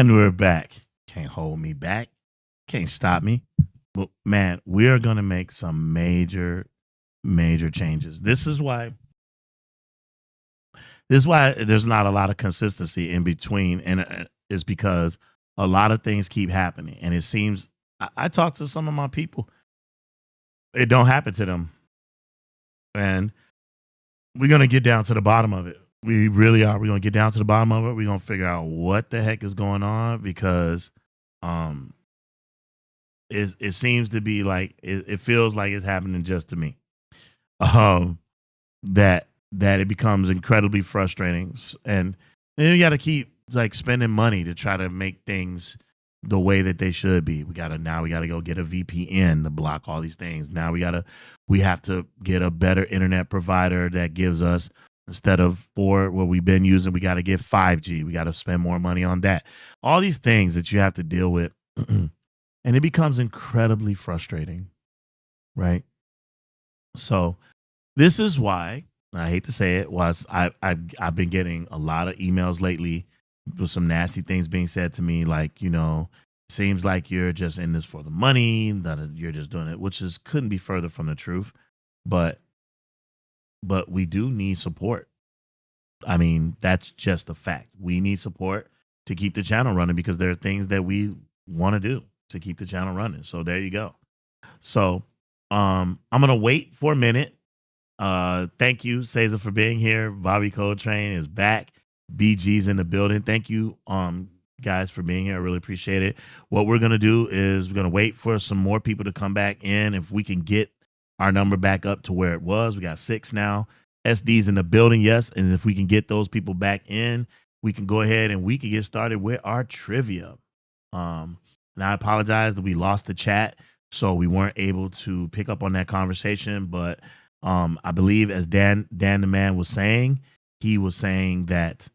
And we're back. Can't hold me back. Can't stop me. But man, we are going to make some major changes. This is why there's not a lot of consistency in between, and it's because a lot of things keep happening, and it seems I talk to some of my people, it don't happen to them, and we're gonna get down to the bottom of it. We really are. We're gonna get down to the bottom of it. We're gonna figure out what the heck is going on because um it seems to be like it feels like it's happening just to me. Um that it becomes incredibly frustrating. And then you gotta keep like spending money to try to make things the way that they should be. We gotta go get a VPN to block all these things. Now we have to get a better internet provider that gives us, instead of four what we've been using, we gotta get 5G. We gotta spend more money on that. All these things that you have to deal with. And it becomes incredibly frustrating, right? So this is why I hate to say it, was I've been getting a lot of emails lately with some nasty things being said to me, like, seems like you're just in this for the money, that you're just doing it, which is couldn't be further from the truth. But we do need support. I mean, that's just a fact. We need support to keep the channel running because there are things that we want to do to keep the channel running. So there you go. So I'm gonna wait for a minute. Thank you, Cesar, for being here. Bobby Coltrane is back. BG's in the building. Thank you, guys, for being here. I really appreciate it. What we're gonna do is we're gonna wait for some more people to come back in. If we can get our number back up to where it was, we got 6 now. SD's in the building, yes. And if we can get those people back in, we can go ahead and we can get started with our trivia. And I apologize that we lost the chat, so we weren't able to pick up on that conversation. But I believe, as Dan the man was saying, he was saying that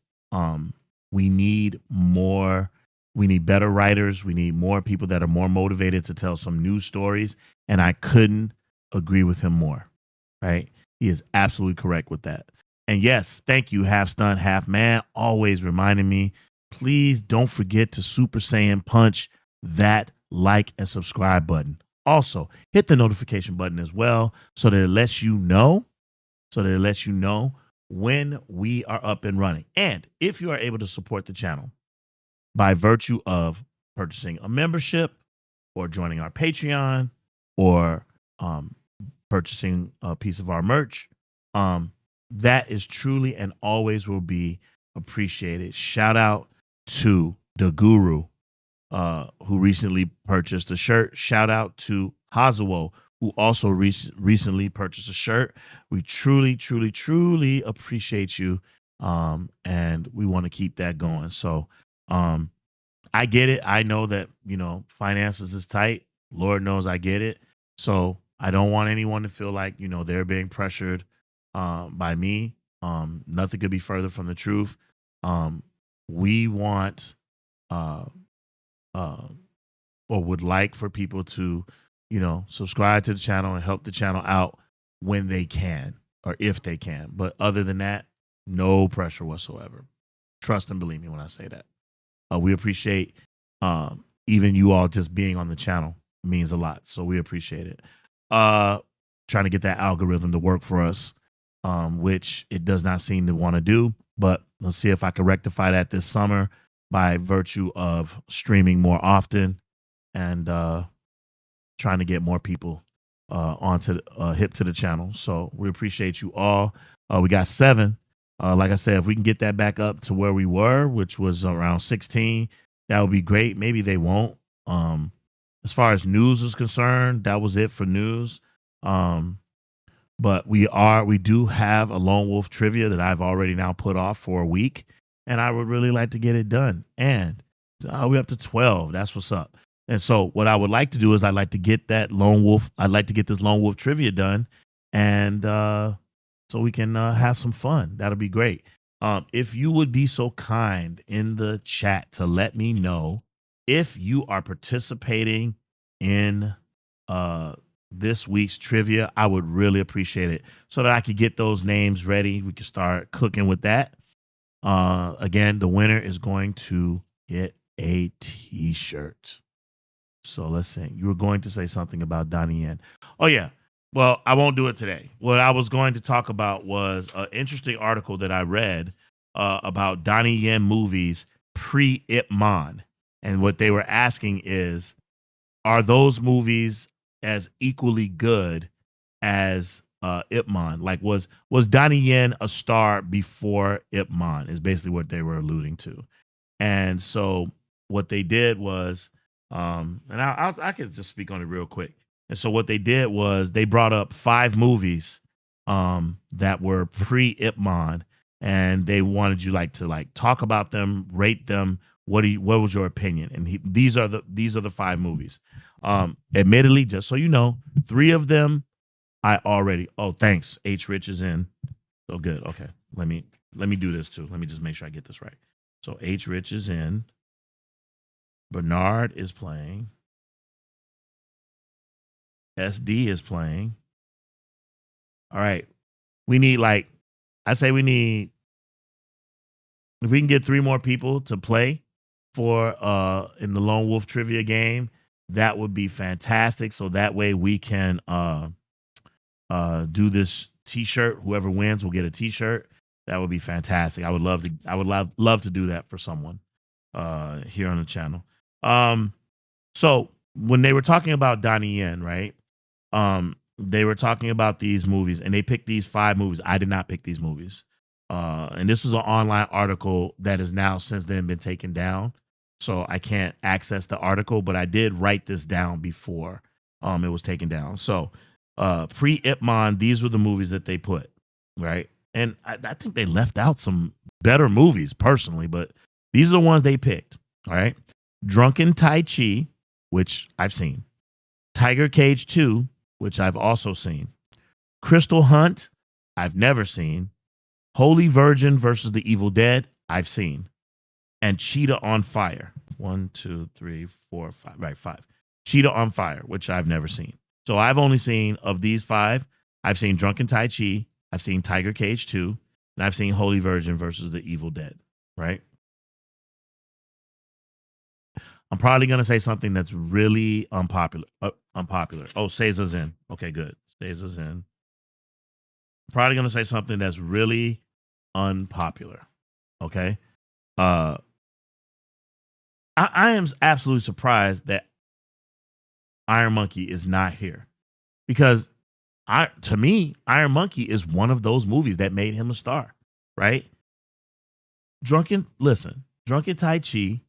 we need more, we need better writers, we need more people that are more motivated to tell some news stories. And I couldn't agree with him more. Right? He is absolutely correct with that. And yes, thank you, Half Stunt, Half Man, always reminding me. Please don't forget to Super Saiyan punch that like and subscribe button. Also, hit the notification button as well so that it lets you know, when we are up and running. And if you are able to support the channel by virtue of purchasing a membership or joining our Patreon or purchasing a piece of our merch, that is truly and always will be appreciated. Shout out to the Guru, who recently purchased a shirt. Shout out to Hazuo, who also recently purchased a shirt. We truly appreciate you, and we want to keep that going. So I get it. I know that finances is tight. Lord knows I get it. So I don't want anyone to feel like they're being pressured by me. Nothing could be further from the truth. We want uh, or would like for people to, subscribe to the channel and help the channel out when they can or if they can. But other than that, no pressure whatsoever. Trust and believe me when I say that. We appreciate even you all just being on the channel means a lot. So we appreciate it. Trying to get that algorithm to work for us, which it does not seem to want to do. But let's see if I can rectify that this summer by virtue of streaming more often and trying to get more people onto hip to the channel. So we appreciate you all. We got 7. Like I said, if we can get that back up to where we were, which was around 16, that would be great. Maybe they won't. As far as news is concerned, that was it for news. But we do have a Lone Wolf trivia that I've already now put off for a week, and I would really like to get it done. And we're up to 12. That's what's up. And so what I would like to do is I'd like to get this Lone Wolf trivia done, and so we can have some fun. That'll be great. If you would be so kind in the chat to let me know if you are participating in this week's trivia, I would really appreciate it so that I could get those names ready. We can start cooking with that. Again, the winner is going to get a T-shirt. So let's see. You were going to say something about Donnie Yen. Oh yeah. Well, I won't do it today. What I was going to talk about was an interesting article that I read about Donnie Yen movies pre Ip Man, and what they were asking is, are those movies as equally good as Ip Man? Like, was Donnie Yen a star before Ip Man? Is basically what they were alluding to. And so what they did was, and I can just speak on it real quick. And so what they did was they brought up 5 movies that were pre Ip Man, and they wanted you to talk about them, rate them. What was your opinion? And these are the 5 movies. Admittedly, just so you know, 3 of them I already. Oh, thanks. H Rich is in. So good. Okay, let me do this too. Let me just make sure I get this right. So H Rich is in. Bernard is playing. SD is playing. All right. We need I say we need, if we can get 3 more people to play for in the Lone Wolf trivia game, that would be fantastic. So that way we can do this t-shirt. Whoever wins will get a t-shirt. That would be fantastic. I would love to do that for someone here on the channel. So when they were talking about Donnie Yen, right? They were talking about these movies, and they picked these 5 movies. I did not pick these movies. And this was an online article that has now since then been taken down. So I can't access the article, but I did write this down before it was taken down. So pre Ip Man, these were the movies that they put, right? And I think they left out some better movies personally, but these are the ones they picked. All right. Drunken Tai Chi, which I've seen. Tiger Cage 2, which I've also seen. Crystal Hunt, I've never seen. Holy Virgin versus the Evil Dead, I've seen. And Cheetah on Fire. 1, 2, 3, 4, 5. Right, 5. Cheetah on Fire, which I've never seen. So I've only seen, of these 5, I've seen Drunken Tai Chi, I've seen Tiger Cage 2, and I've seen Holy Virgin versus the Evil Dead, right? I'm probably going to say something that's really unpopular. Oh, Cesar's in. Okay, good. Cesar's in. Probably going to say something that's really unpopular. Okay. I am absolutely surprised that Iron Monkey is not here, because to me, Iron Monkey is one of those movies that made him a star, right? Drunken Tai Chi,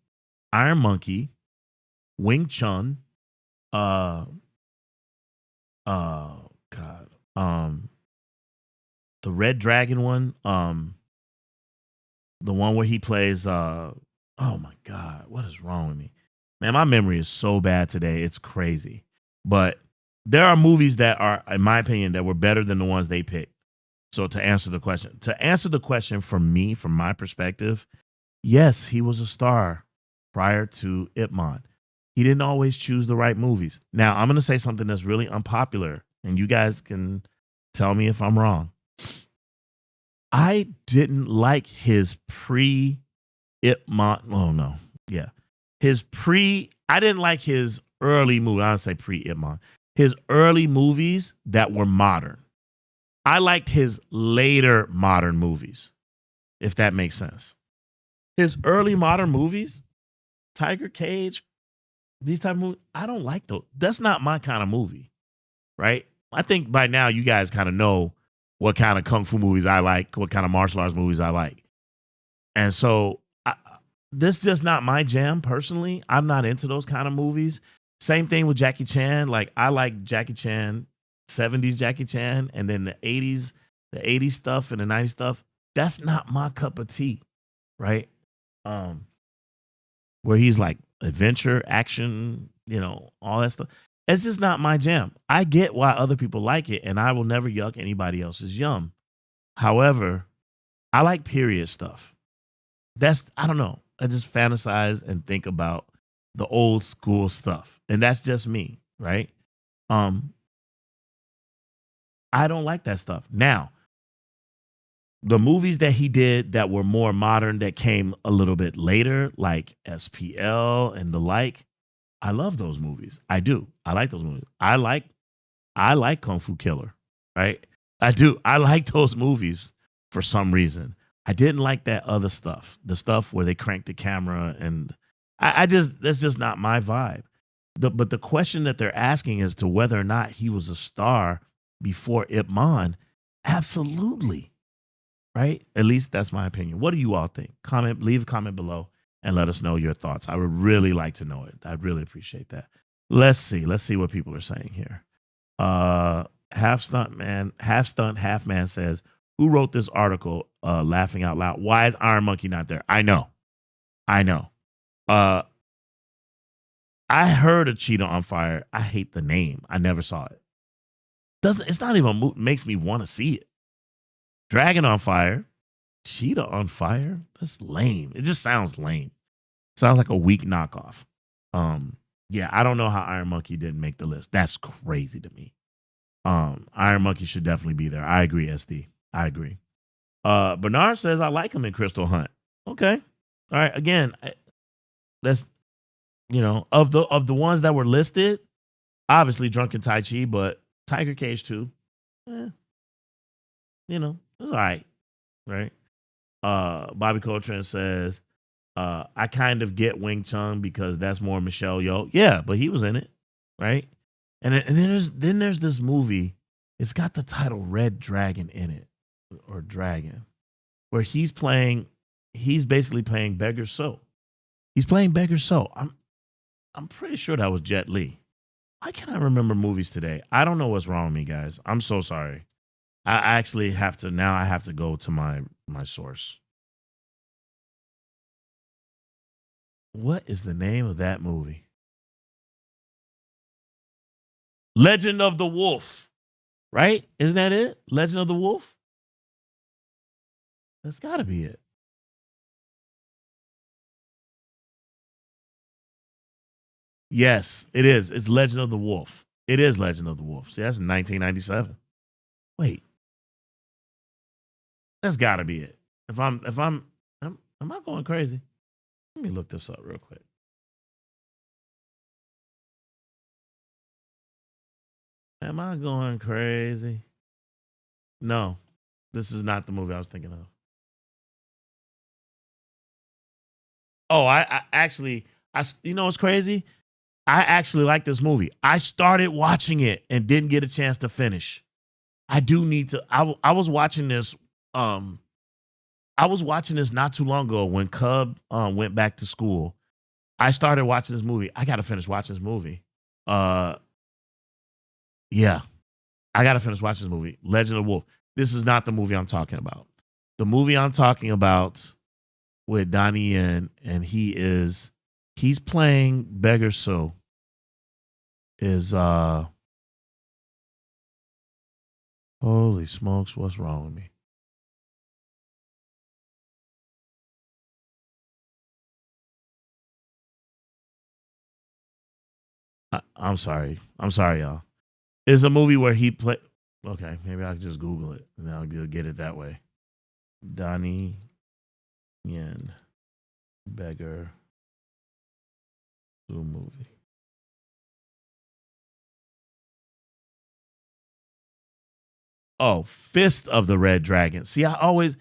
Iron Monkey, Wing Chun, God, the Red Dragon one, the one where he plays, oh my God, what is wrong with me? Man, my memory is so bad today. It's crazy. But there are movies that are, in my opinion, that were better than the ones they picked. So to answer the question from me, from my perspective, yes, he was a star prior to Ip Man. He didn't always choose the right movies. Now, I'm going to say something that's really unpopular, and you guys can tell me if I'm wrong. I didn't like his pre-Ip Man. Oh, no. Yeah. I didn't like his early movie. I don't say pre-Ip Man. His early movies that were modern. I liked his later modern movies, if that makes sense. His early modern movies, Tiger Cage, these type of movies, I don't like those. That's not my kind of movie, right? I think by now you guys kind of know what kind of kung fu movies I like, what kind of martial arts movies I like. And so this is just not my jam personally. I'm not into those kind of movies. Same thing with Jackie Chan. Like, I like Jackie Chan, 70s Jackie Chan, and then the 80s stuff and the 90s stuff. That's not my cup of tea, right? Where he's like adventure, action, all that stuff. It's just not my jam. I get why other people like it, and I will never yuck anybody else's yum. However, I like period stuff. I don't know. I just fantasize and think about the old school stuff. And that's just me, right? I don't like that stuff. Now, The movies that he did that were more modern that came a little bit later, like SPL and the like, I love those movies. I do. I like those movies. I like Kung Fu Killer, right? I do. I like those movies for some reason. I didn't like that other stuff, the stuff where they cranked the camera, and I just that's just not my vibe. But the question that they're asking as to whether or not he was a star before Ip Man, absolutely, right? At least that's my opinion. What do you all think? Comment, leave a comment below, and let us know your thoughts. I would really like to know it. I'd really appreciate that. Let's see. Let's see what people are saying here. Half stunt, half man says, "Who wrote this article? Laughing out loud. Why is Iron Monkey not there? I know. I know. Uh, I heard of Cheetah on Fire. I hate the name. I never saw it. Doesn't It's not even makes me want to see it. Dragon on Fire, Cheetah on Fire. That's lame. It just sounds lame. Sounds like a weak knockoff. Yeah, I don't know how Iron Monkey didn't make the list. That's crazy to me. Iron Monkey should definitely be there. I agree, SD. I agree. Bernard says I like him in Crystal Hunt. Okay. All right. Again, that's of the ones that were listed, obviously Drunken Tai Chi, but Tiger Cage too. Eh, it's all right. Right. Bobby Coltrane says, I kind of get Wing Chun because that's more Michelle Yeoh. Yeah, but he was in it, right? And then there's this movie. It's got the title Red Dragon in it, or Dragon, where he's basically playing Beggar So. He's playing Beggar So. I'm pretty sure that was Jet Li. Why can't I remember movies today? I don't know what's wrong with me, guys. I'm so sorry. I actually have to now. I have to go to my source. What is the name of that movie? Legend of the Wolf, right? Isn't that it? Legend of the Wolf? That's got to be it. Yes, it is. It's Legend of the Wolf. It is Legend of the Wolf. See, that's 1997. Wait, that's got to be it. Am I going crazy? Let me look this up real quick. Am I going crazy? No, this is not the movie I was thinking of. Oh, I actually, you know what's crazy? I actually like this movie. I started watching it and didn't get a chance to finish. I do need to. I was watching this. I was watching this not too long ago when Cub went back to school. I started watching this movie. I got to finish watching this movie. Uh, yeah, I got to finish watching this movie. Legend of the Wolf. This is not the movie I'm talking about. The movie I'm talking about with Donnie Yen, and he's playing Beggar So. Is holy smokes, what's wrong with me? I'm sorry. I'm sorry, y'all. It's a movie where he play. Okay, maybe I'll just Google it and I'll get it that way. Donnie Yen Beggar Zoo movie. Oh, Fist of the Red Dragon. See, I always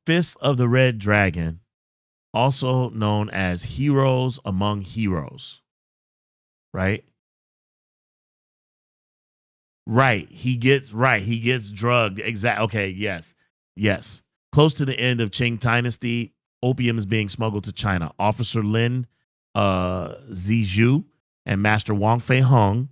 Fist of the Red Dragon, also known as Heroes Among Heroes, right? He gets drugged. Exactly. Okay, yes. Yes. Close to the end of Qing Dynasty, opium is being smuggled to China. Officer Lin Zizhu and Master Wang Fei Hung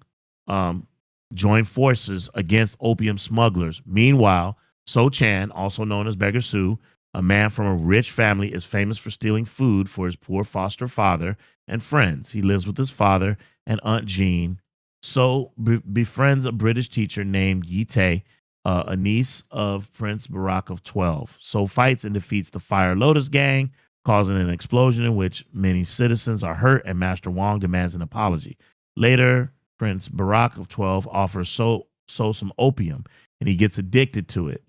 join forces against opium smugglers. Meanwhile, So Chan, also known as Beggar Sue, a man from a rich family, is famous for stealing food for his poor foster father and friends. He lives with his father and Aunt Jean. So befriends a British teacher named Yi Tae, a niece of Prince Barack of 12. So fights and defeats the Fire Lotus gang, causing an explosion in which many citizens are hurt, and Master Wong demands an apology. Later, Prince Barack of 12 offers So some opium, and he gets addicted to it.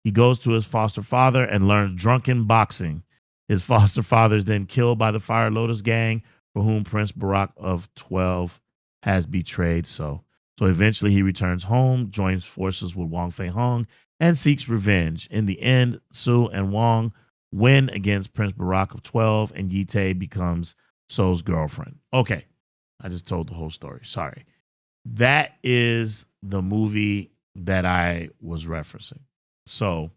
He goes to his foster father and learns drunken boxing. His foster father is then killed by the Fire Lotus gang, for whom Prince Barak of 12 has betrayed. So eventually he returns home, joins forces with Wong Fei Hong, and seeks revenge. In the end, Su and Wong win against Prince Barak of 12, and Yi Tae becomes So's girlfriend. Okay, I just told the whole story. Sorry. That is the movie that I was referencing. So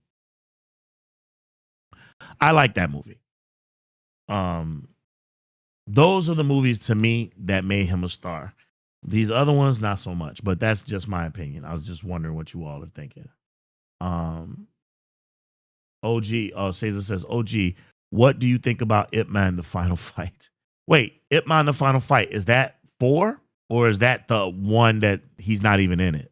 I like that movie. Um, those are the movies to me that made him a star. These other ones, not so much, but that's just my opinion. I was just wondering what you all are thinking. Um, OG, Caesar says, OG, what do you think about Ip Man the Final Fight? Wait, Ip Man the Final Fight, is that 4 or is that the one that he's not even in it?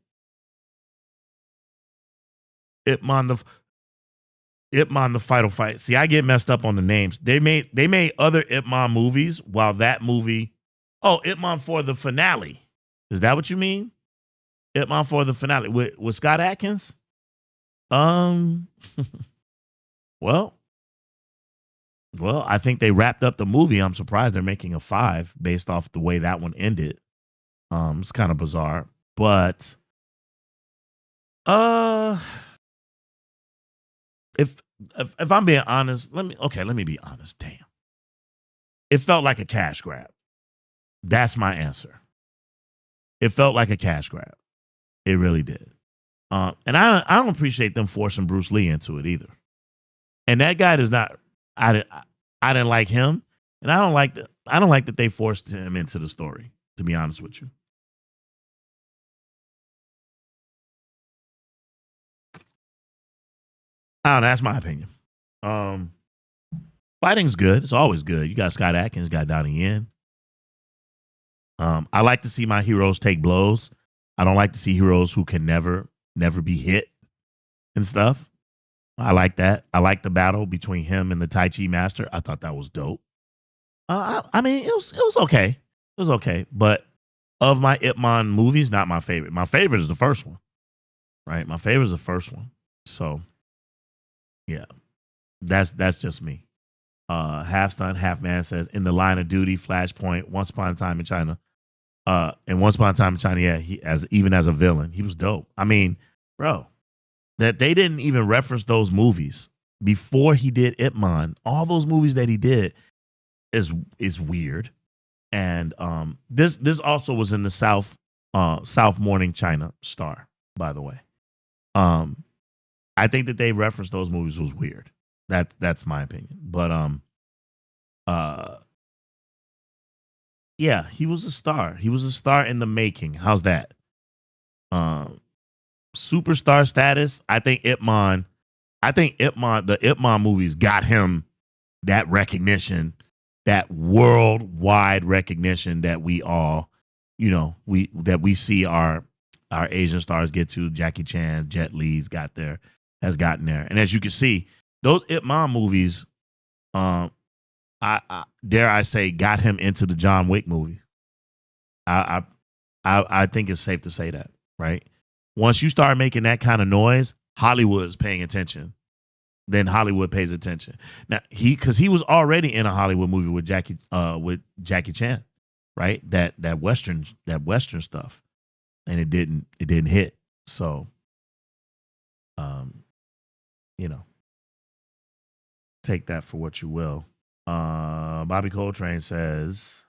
Ip Man the Final Fight. See, I get messed up on the names. They made other Ip Man movies while that movie. Oh, Ip Man for the finale. Is that what you mean? Ip Man for the finale with Scott Atkins? Um well, I think they wrapped up the movie. I'm surprised they're making a 5 based off the way that one ended. It's kind of bizarre, but uh if if I'm being honest, let me be honest. Damn. It felt like a cash grab. That's my answer. It felt like a cash grab. It really did. And I don't appreciate them forcing Bruce Lee into it either. And that guy does not. I didn't like him, and I don't like that they forced him into the story. To be honest with you, I don't know. That's my opinion. Um, Fighting's good. It's always good. You got Scott Atkins, you got Donnie Yen. I like to see my heroes take blows. I don't like to see heroes who can never be hit and stuff. I like that. I like the battle between him and the Tai Chi master. I thought that was dope. I mean, it was okay. It was okay. But of my Ip Man movies, not my favorite. My favorite is the first one, right? My favorite is the first one. So yeah, that's just me. Half stunt, half man says in the line of duty, Flashpoint, Once Upon a Time in China. And Once Upon a Time in China, yeah, he as a villain, he was dope. I mean, bro, that they didn't even reference those movies before he did Ip Man. All those movies that he did is weird. And this also was in the South Morning China Star, by the way. Um, I think that they referenced those movies was weird. That's my opinion. But uh yeah, he was a star. He was a star in the making. How's that? Um Superstar status. I think the Ip Man movies got him that recognition, that worldwide recognition that we all, we see our Asian stars get to. Jackie Chan, Jet Li's has gotten there. And as you can see, those Ip Man movies, um, I dare I say, got him into the John Wick movie. I I think it's safe to say that, right? Once you start making that kind of noise, Hollywood's paying attention. Then Hollywood pays attention. Now because he was already in a Hollywood movie with Jackie Chan, right? That western stuff, and it didn't hit. So um, you know, take that for what you will. Bobby Coltrane says,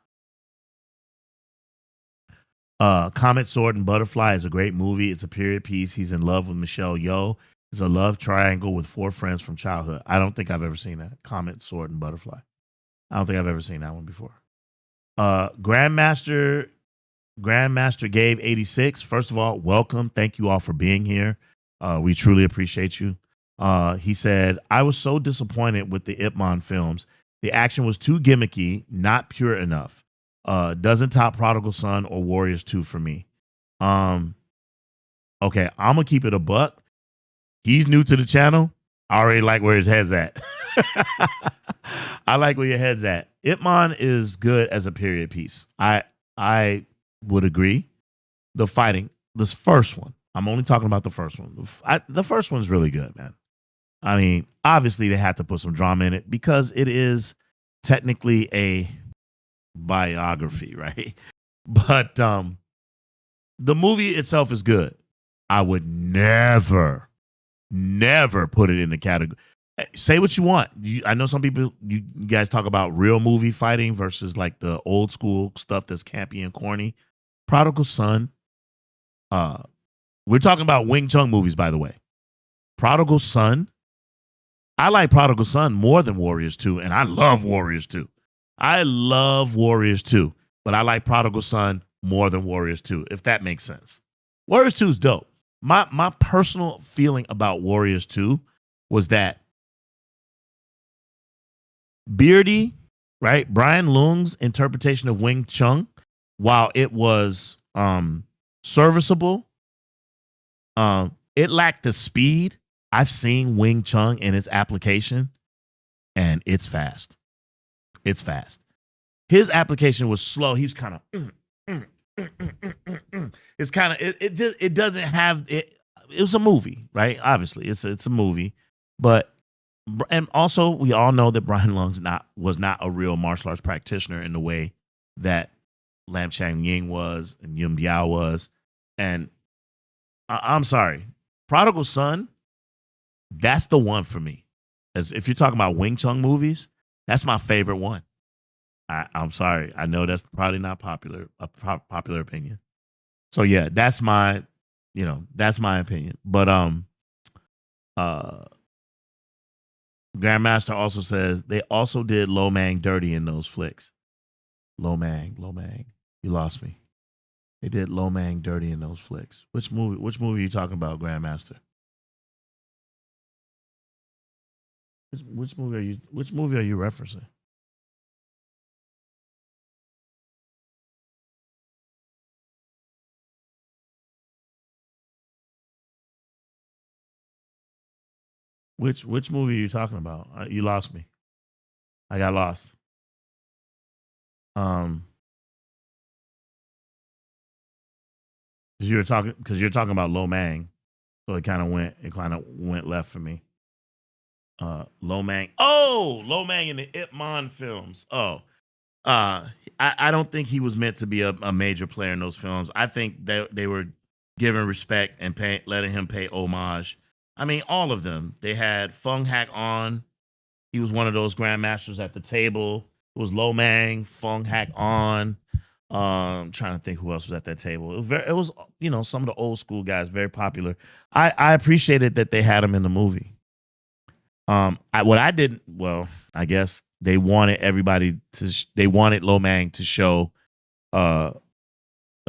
Comet, Sword, and Butterfly is a great movie. It's a period piece. He's in love with Michelle Yeoh. It's a love triangle with 4 friends from childhood. I don't think I've ever seen that. Comet, Sword, and Butterfly. I don't think I've ever seen that one before. Grandmaster Gave 86. First of all, welcome. Thank you all for being here. We truly appreciate you. He said, I was so disappointed with the Ip Man films. The action was too gimmicky, not pure enough. Doesn't top Prodigal Son or Warriors 2 for me. Um, okay, I'm gonna keep it a buck. He's new to the channel. I already like where his head's at. I like where your head's at. Ip Man is good as a period piece. I would agree. The fighting, this first one. I'm only talking about the first one. The first one's really good, man. I mean, obviously they had to put some drama in it because it is technically a biography, right? But the movie itself is good. I would never put it in the category. Say what you want. I know some people, you guys talk about real movie fighting versus like the old school stuff that's campy and corny. Prodigal Son. Uh, we're talking about Wing Chun movies, by the way. Prodigal Son. I like Prodigal Son more than Warriors 2, and I love Warriors 2. I love Warriors 2, but I like Prodigal Son more than Warriors 2, if that makes sense. Warriors 2 is dope. My personal feeling about Warriors 2 was that Beardy, right? Brian Lung's interpretation of Wing Chun, while it was serviceable, it lacked the speed. I've seen Wing Chun in its application, and it's fast. It's fast. His application was slow. He was kind of. It's kind of it doesn't have it. It was a movie, right? Obviously, it's a movie, but and also we all know that Brian Lung's was not a real martial arts practitioner in the way that Lam Chang Ying was and Yum Biao was, and I'm sorry, Prodigal Son. That's the one for me. As if you're talking about Wing Chun movies, that's my favorite one. I'm sorry. I know that's probably not popular opinion. So yeah, that's that's my opinion. But uh Grandmaster also says they also did Lo Mang dirty in those flicks. Lo Mang. You lost me. They did Lo Mang dirty in those flicks. Which movie are you talking about, Grandmaster? Which movie are you referencing? Which movie are you talking about? You lost me. I got lost. Um, because you're talking about Lo Mang, so it kind of went left for me. Lo Mang. Oh, Lo Mang in the Ip Man films. Oh, I don't think he was meant to be a major player in those films. I think they were giving respect and letting him pay homage. I mean, all of them. They had Fung Hak On. He was one of those grandmasters at the table. It was Lo Mang, Fung Hak On. Trying to think who else was at that table. It was some of the old school guys, very popular. I appreciated that they had him in the movie. What I didn't, well, I guess they wanted everybody to, they wanted Lo Mang to show uh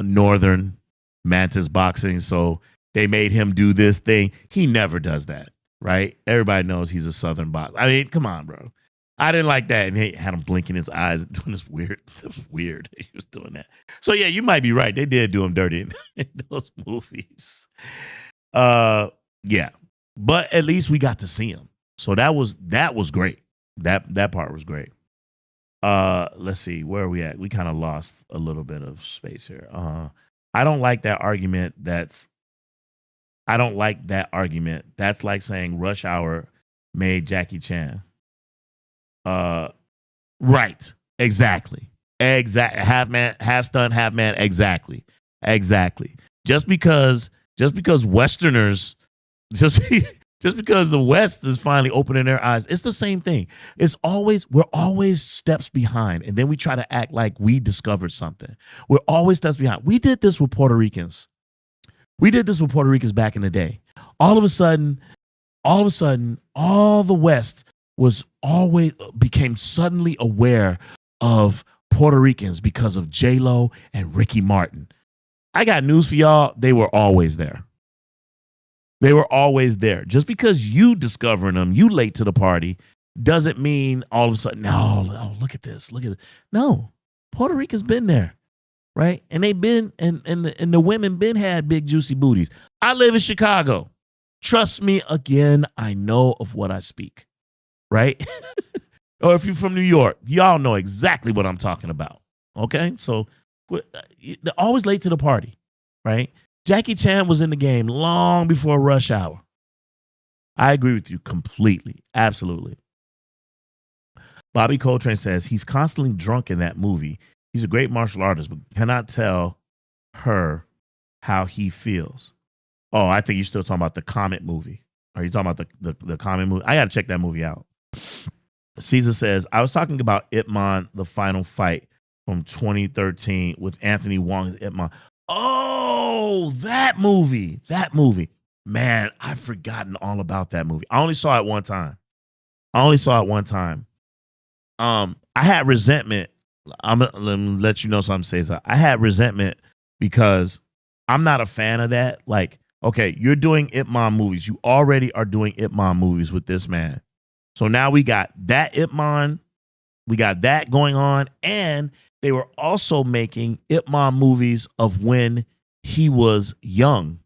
Northern Mantis boxing, so they made him do this thing. He never does that, right? Everybody knows he's a Southern boxer. I mean, come on, bro. I didn't like that, and he had him blinking his eyes and doing this weird. This weird. He was doing that. So yeah, you might be right. They did do him dirty in those movies. Yeah, but at least we got to see him. So that was great. That part was great. Let's see, where are we at? We kind of lost a little bit of space here. I don't like that argument. I don't like that argument. That's like saying Rush Hour made Jackie Chan. Uh, right. Exactly. Half man, half stunt, half man. Exactly. Exactly. Just because Westerners, just just because the West is finally opening their eyes, it's the same thing. We're always steps behind, and then we try to act like we discovered something. We're always steps behind. We did this with Puerto Ricans. We did this with Puerto Ricans back in the day. All of a sudden, all the West became suddenly aware of Puerto Ricans because of J-Lo and Ricky Martin. I got news for y'all. They were always there. They were always there. Just because you discovering them, you late to the party, doesn't mean all of a sudden, no, look at this. Look at it. No, Puerto Rico's been there, right? And they've been, and the women been had big juicy booties. I live in Chicago. Trust me, again, I know of what I speak, right? Or if you're from New York, y'all know exactly what I'm talking about. Okay, so they're always late to the party, right? Jackie Chan was in the game long before Rush Hour. I agree with you completely. Absolutely. Bobby Coltrane says he's constantly drunk in that movie. He's a great martial artist, but cannot tell her how he feels. Oh, I think you're still talking about the Comet movie. Are you talking about the Comet movie? I got to check that movie out. Caesar says, I was talking about Ip Man, the final fight from 2013 with Anthony Wong's Ip Man. Oh, that movie. That movie. Man, I've forgotten all about that movie. I only saw it one time. I had resentment. Let me let you know something, Cesar. I had resentment because I'm not a fan of that. Like, okay, you're doing Ip Man movies. You already are doing Ip Man movies with this man. So now we got that Ip Man, we got that going on, and they were also making Ip Man movies of when he was young.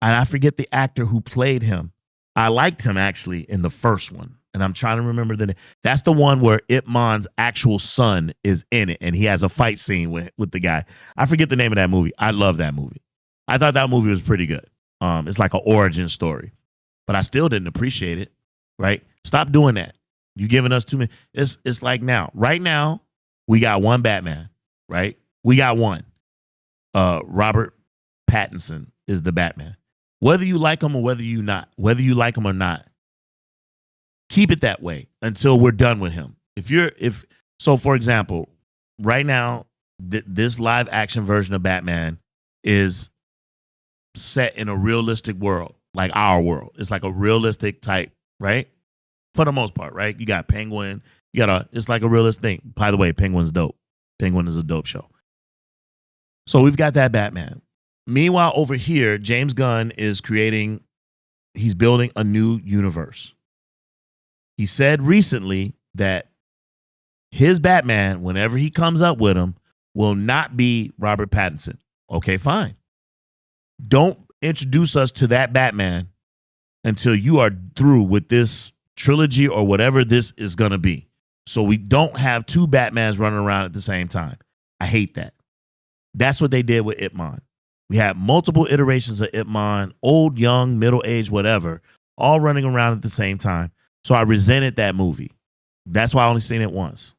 And I forget the actor who played him. I liked him actually in the first one. And I'm trying to remember the name. That's the one where Ip Man's actual son is in it, and he has a fight scene with the guy. I forget the name of that movie. I love that movie. I thought that movie was pretty good. It's like an origin story, but I still didn't appreciate it. Right? Stop doing that. You giving us too many. It's like now. Right now, we got one Batman. Right? We got one. Robert Pattinson is the Batman. Whether you like him or whether you like him or not, keep it that way until we're done with him. So, for example, right now, this live action version of Batman is set in a realistic world, like our world. It's like a realistic type, right? For the most part, right? You got Penguin. It's like a realistic thing. By the way, Penguin's dope. Penguin is a dope show. So we've got that Batman. Meanwhile, over here, James Gunn he's building a new universe. He said recently that his Batman, whenever he comes up with him, will not be Robert Pattinson. Okay, fine. Don't introduce us to that Batman until you are through with this trilogy or whatever this is going to be. So we don't have two Batmans running around at the same time. I hate that. That's what they did with Ip Man. We had multiple iterations of Ip Man, old, young, middle-aged, whatever, all running around at the same time. So I resented that movie. That's why I only seen it once.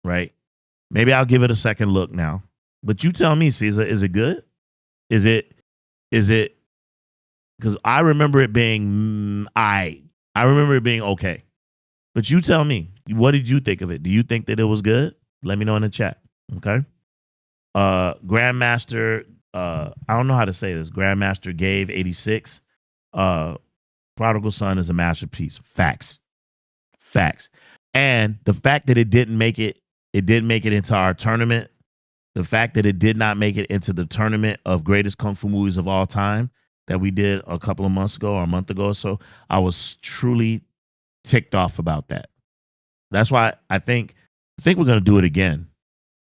Right? Maybe I'll give it a second look now. But you tell me, Caesar, is it good? Is it because I remember it being I remember it being okay. But you tell me, what did you think of it? Do you think that it was good? Let me know in the chat. Okay. Grandmaster, I don't know how to say this. Grandmaster gave 86. Prodigal Son is a masterpiece. Facts. And the fact that it didn't make it into our tournament. The fact that it did not make it into the tournament of greatest kung fu movies of all time that we did a couple of months ago or a month ago or so, I was truly ticked off about that. That's why I think we're going to do it again.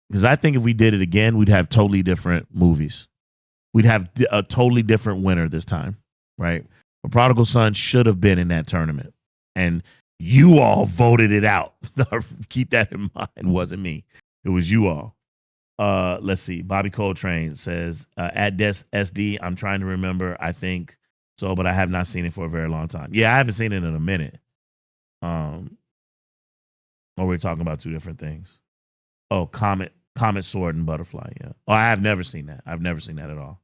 Because I think if we did it again, we'd have totally different movies. We'd have a totally different winner this time, right? But Prodigal Son should have been in that tournament. And you all voted it out. Keep that in mind. It wasn't me. It was you all. Let's see. Bobby Coltrane says, at SD, I'm trying to remember. I think so, but I have not seen it for a very long time. Yeah, I haven't seen it in a minute. Or we're talking about two different things. Oh, Comet, Sword, and Butterfly. Yeah. Oh, I have never seen that. I've never seen that at all.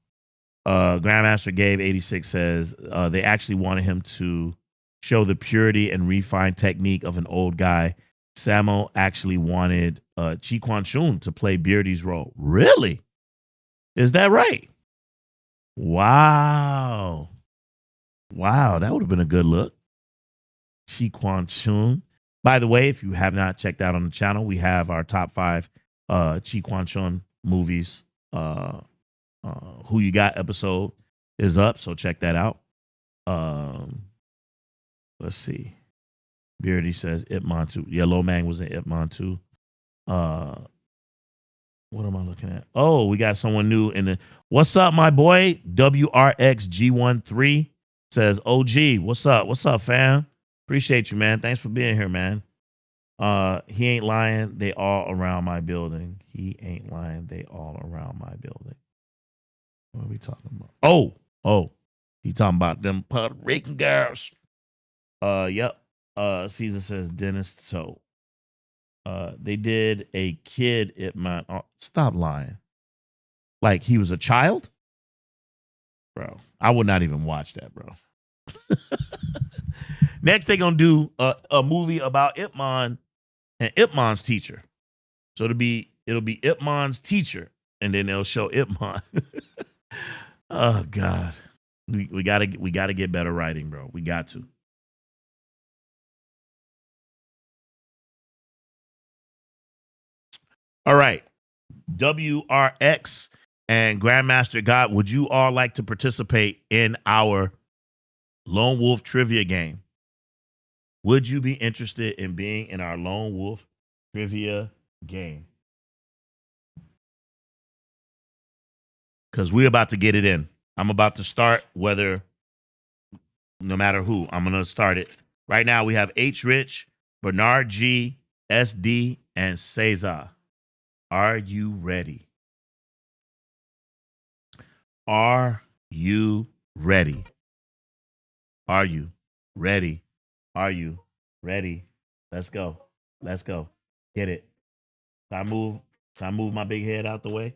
Grandmaster Gabe 86 says they actually wanted him to show the purity and refined technique of an old guy. Samo actually wanted Chi Quan-chun to play Beardy's role. Really? Is that right? Wow. That would have been a good look. Chi Quan-chun. By the way, if you have not checked out on the channel, we have our top 5 Chi Quan-chun movies. Who You Got episode is up, so check that out. Let's see. Beardy says Ip Man 2. Yeah, Lo Mang was in Ip Man 2. What am I looking at? Oh, we got someone new in the. What's up, my boy? WRXG13 says, OG, what's up? What's up, fam? Appreciate you, man. Thanks for being here, man. He ain't lying. They all around my building. He ain't lying. They all around my building. What are we talking about? Oh. He talking about them Puerto Rican girls. Yep. Caesar says dentist. So they did a kid at my stop lying. Like he was a child? Bro. I would not even watch that, bro. Next, they're gonna do a movie about Ip Man and Ip Man's teacher. So it'll be Ip Man's teacher, and then they'll show Ip Man. Oh God. We gotta get better writing, bro. We got to. All right. WRX and Grandmaster God, would you all like to participate in our Lone Wolf trivia game? Would you be interested in being in our Lone Wolf trivia game? Because we're about to get it in. I'm about to start no matter who, I'm going to start it. Right now, we have H. Rich, Bernard G, SD, and Cesar. Are you ready? Are you ready? Are you ready? Are you ready? Let's go. Let's go. Get it. Can I move my big head out the way?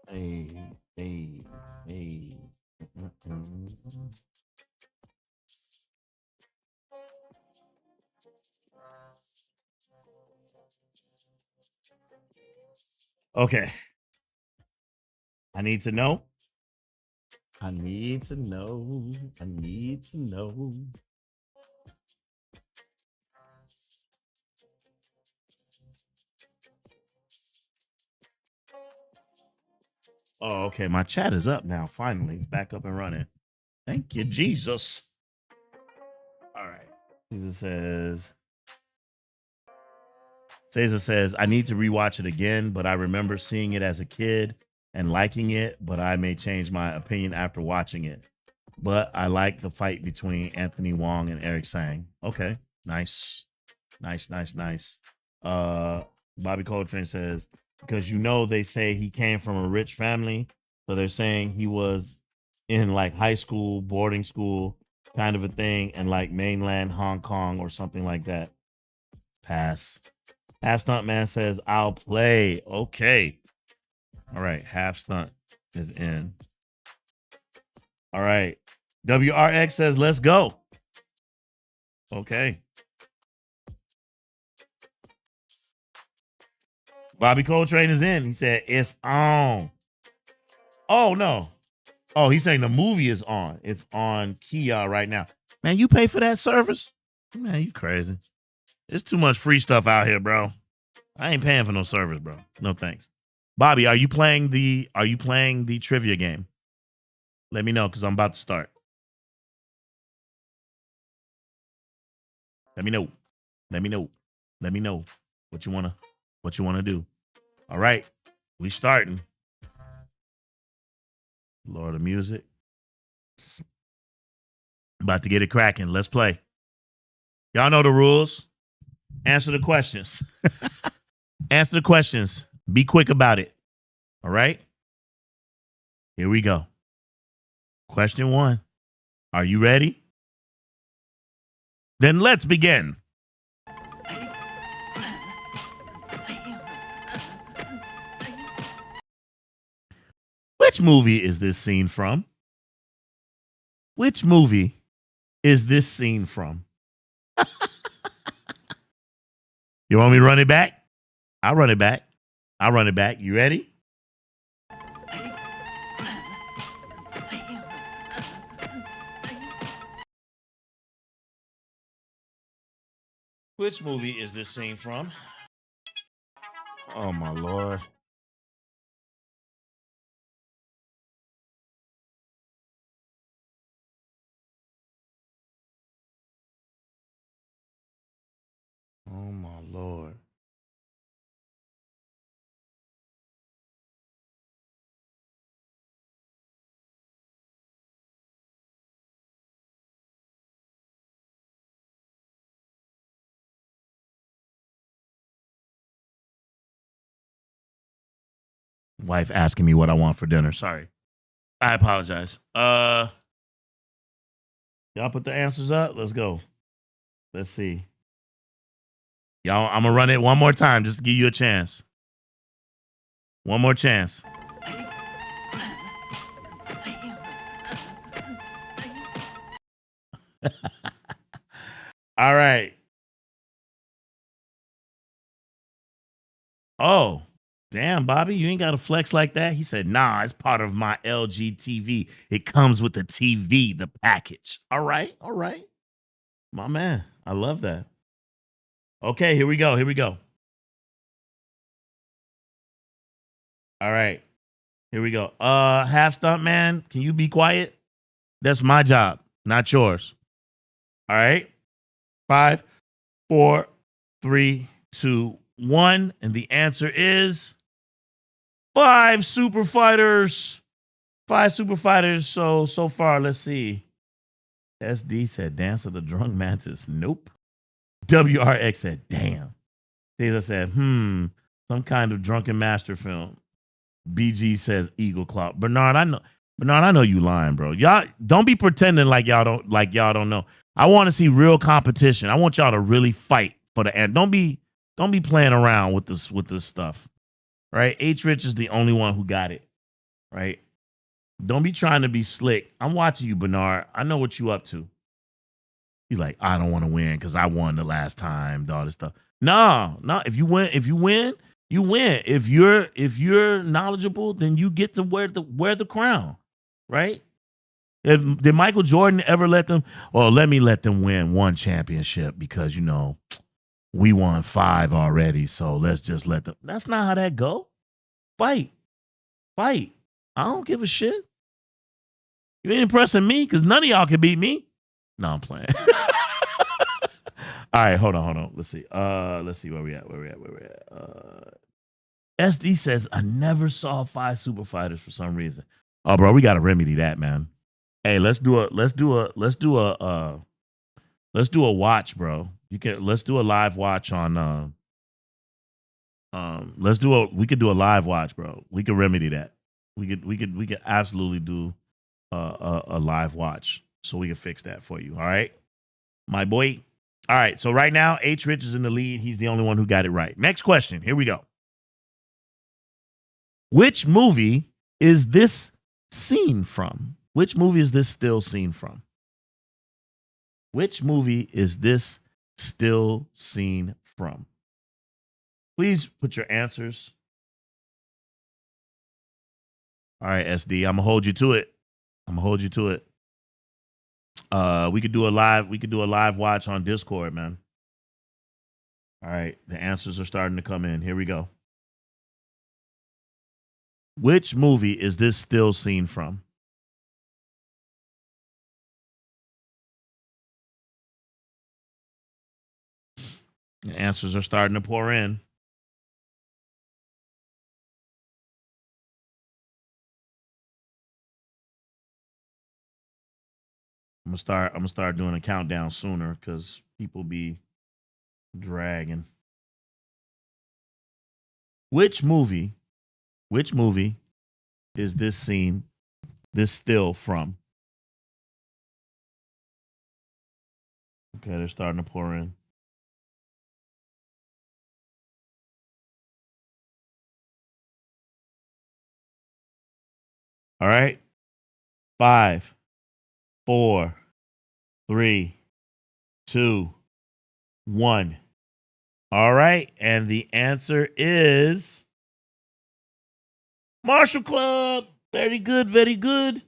Hey, hey, hey. Okay. I need to know. I need to know. I need to know. Oh, okay. My chat is up now. Finally, it's back up and running. Thank you, Jesus. All right. Jesus says, Cesar says, I need to rewatch it again, but I remember seeing it as a kid and liking it, but I may change my opinion after watching it. But I like the fight between Anthony Wong and Eric Sang. Okay. Nice. Nice, nice, nice. Uh Bobby Coltrane says, because they say he came from a rich family. So they're saying he was in like high school, boarding school, kind of a thing, and like mainland Hong Kong or something like that. Pass. Half Stunt Man says, I'll play. Okay. All right. Half Stunt is in. All right. WRX says, let's go. Okay. Bobby Coltrane is in. He said, it's on. Oh, no. Oh, he's saying the movie is on. It's on Kia right now. Man, you pay for that service? Man, you crazy. There's too much free stuff out here, bro. I ain't paying for no service, bro. No thanks. Bobby, are you playing the trivia game? Let me know because I'm about to start. Let me know. Let me know. Let me know what you wanna do. All right. We starting. Lord of music. About to get it cracking. Let's play. Y'all know the rules. Answer the questions. Answer the questions. Be quick about it. All right. Here we go. Question 1. Are you ready? Then let's begin. Which movie is this scene from? Which movie is this scene from? You want me to run it back? I'll run it back. I'll run it back. You ready? Which movie is this scene from? Oh, my Lord. Oh, my Lord. wife asking me what I want for dinner. Sorry. I apologize. Y'all put the answers up. Let's go. Let's see. Y'all, I'm gonna run it one more time just to give you a chance. One more chance. All right. Oh, damn, Bobby, you ain't got to flex like that. He said, nah, it's part of my LG TV. It comes with the TV, the package. All right. All right. My man. I love that. Okay, here we go. Here we go. All right. Here we go. Half stunt man, can you be quiet? That's my job, not yours. All right. 5, 4, 3, 2, 1. And the answer is 5 super fighters. 5 super fighters. So far, let's see. SD said Dance of the Drunk Mantis. Nope. WRX said, damn. Cesar said, some kind of drunken master film. BG says Eagle Claw. Bernard, I know you lying, bro. Y'all don't be pretending like y'all don't know. I want to see real competition. I want y'all to really fight for the end. Don't be playing around with this stuff. Right? H Rich is the only one who got it. Right? Don't be trying to be slick. I'm watching you, Bernard. I know what you up to. You like, I don't want to win because I won the last time, all this stuff. No. If you win, you win. If you're knowledgeable, then you get to wear the crown, right? Did Michael Jordan ever let them? Well, let me let them win one championship because we won 5 already. So let's just let them. That's not how that go. Fight. I don't give a shit. You ain't impressing me because none of y'all can beat me. No, I'm playing. All right, hold on. Let's see. Let's see where we at. SD says I never saw 5 super fighters for some reason. Oh, bro, we gotta remedy that, man. Hey, let's do a watch, bro. Let's do a live watch on we could do a live watch, bro. We could remedy that. We could absolutely do a live watch so we can fix that for you. All right, my boy. All right, so right now H Rich is in the lead. He's the only one who got it right. Next question. Here we go. Which movie is this scene from? Which movie is this still scene from? Which movie is this still scene from? Please put your answers. All right, SD, I'm gonna hold you to it. We could do a live watch on Discord, man. All right, the answers are starting to come in. Here we go. Which movie is this still scene from? The answers are starting to pour in. I'm gonna start doing a countdown sooner because people be dragging. Which movie is this still from? Okay, they're starting to pour in. All right. 5, 4, 3, 2, 1. All right. And the answer is Marshall Club. Very good. Very good.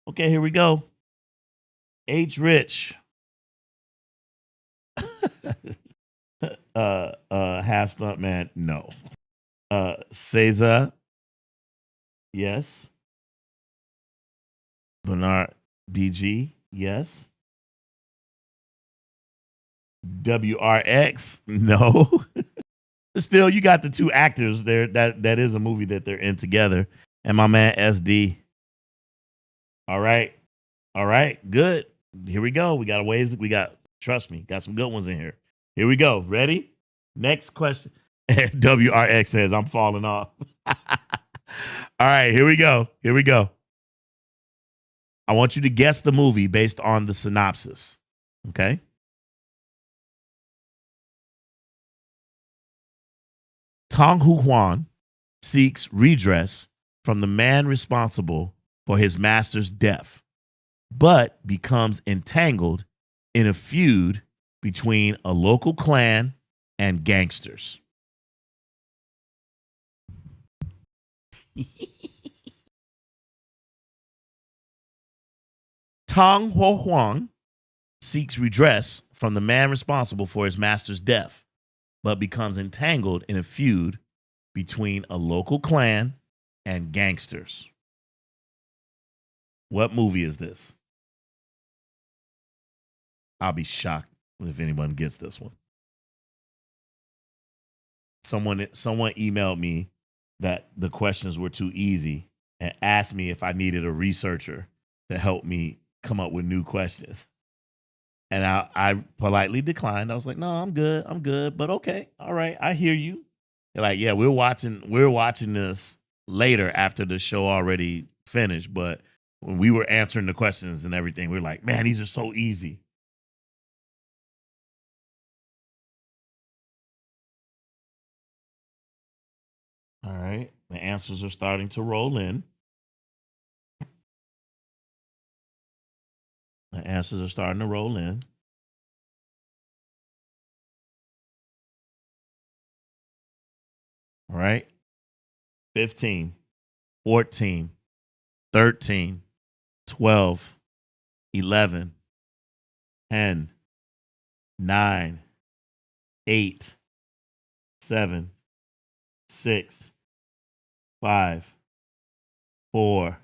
Okay, here we go. H Rich. Half stunt man. No. Cesar. Yes. Bernard BG. Yes. WRX. No. Still, you got the 2 actors there. That is a movie that they're in together. And my man SD. All right. Good. Here we go. We got trust me, got some good ones in here. Here we go. Ready? Next question. WRX says I'm falling off. All right, here we go. Here we go. I want you to guess the movie based on the synopsis. Okay. Tong Hu Huan seeks redress from the man responsible for his master's death, but becomes entangled in a feud between a local clan and gangsters. Tong Ho Huang seeks redress from the man responsible for his master's death, but becomes entangled in a feud between a local clan and gangsters. What movie is this? I'll be shocked if anyone gets this one. Someone emailed me that the questions were too easy and asked me if I needed a researcher to help me come up with new questions. And I politely declined. I was like, no, I'm good. I'm good. But okay. All right. I hear you. They're like, yeah, we're watching this later after the show already finished. But when we were answering the questions and everything, we are like, man, these are so easy. All right. The answers are starting to roll in. The answers are starting to roll in. All right. 15, 14, 13, 12, 11, 10, 9, 8, 7, 6, 5, 4,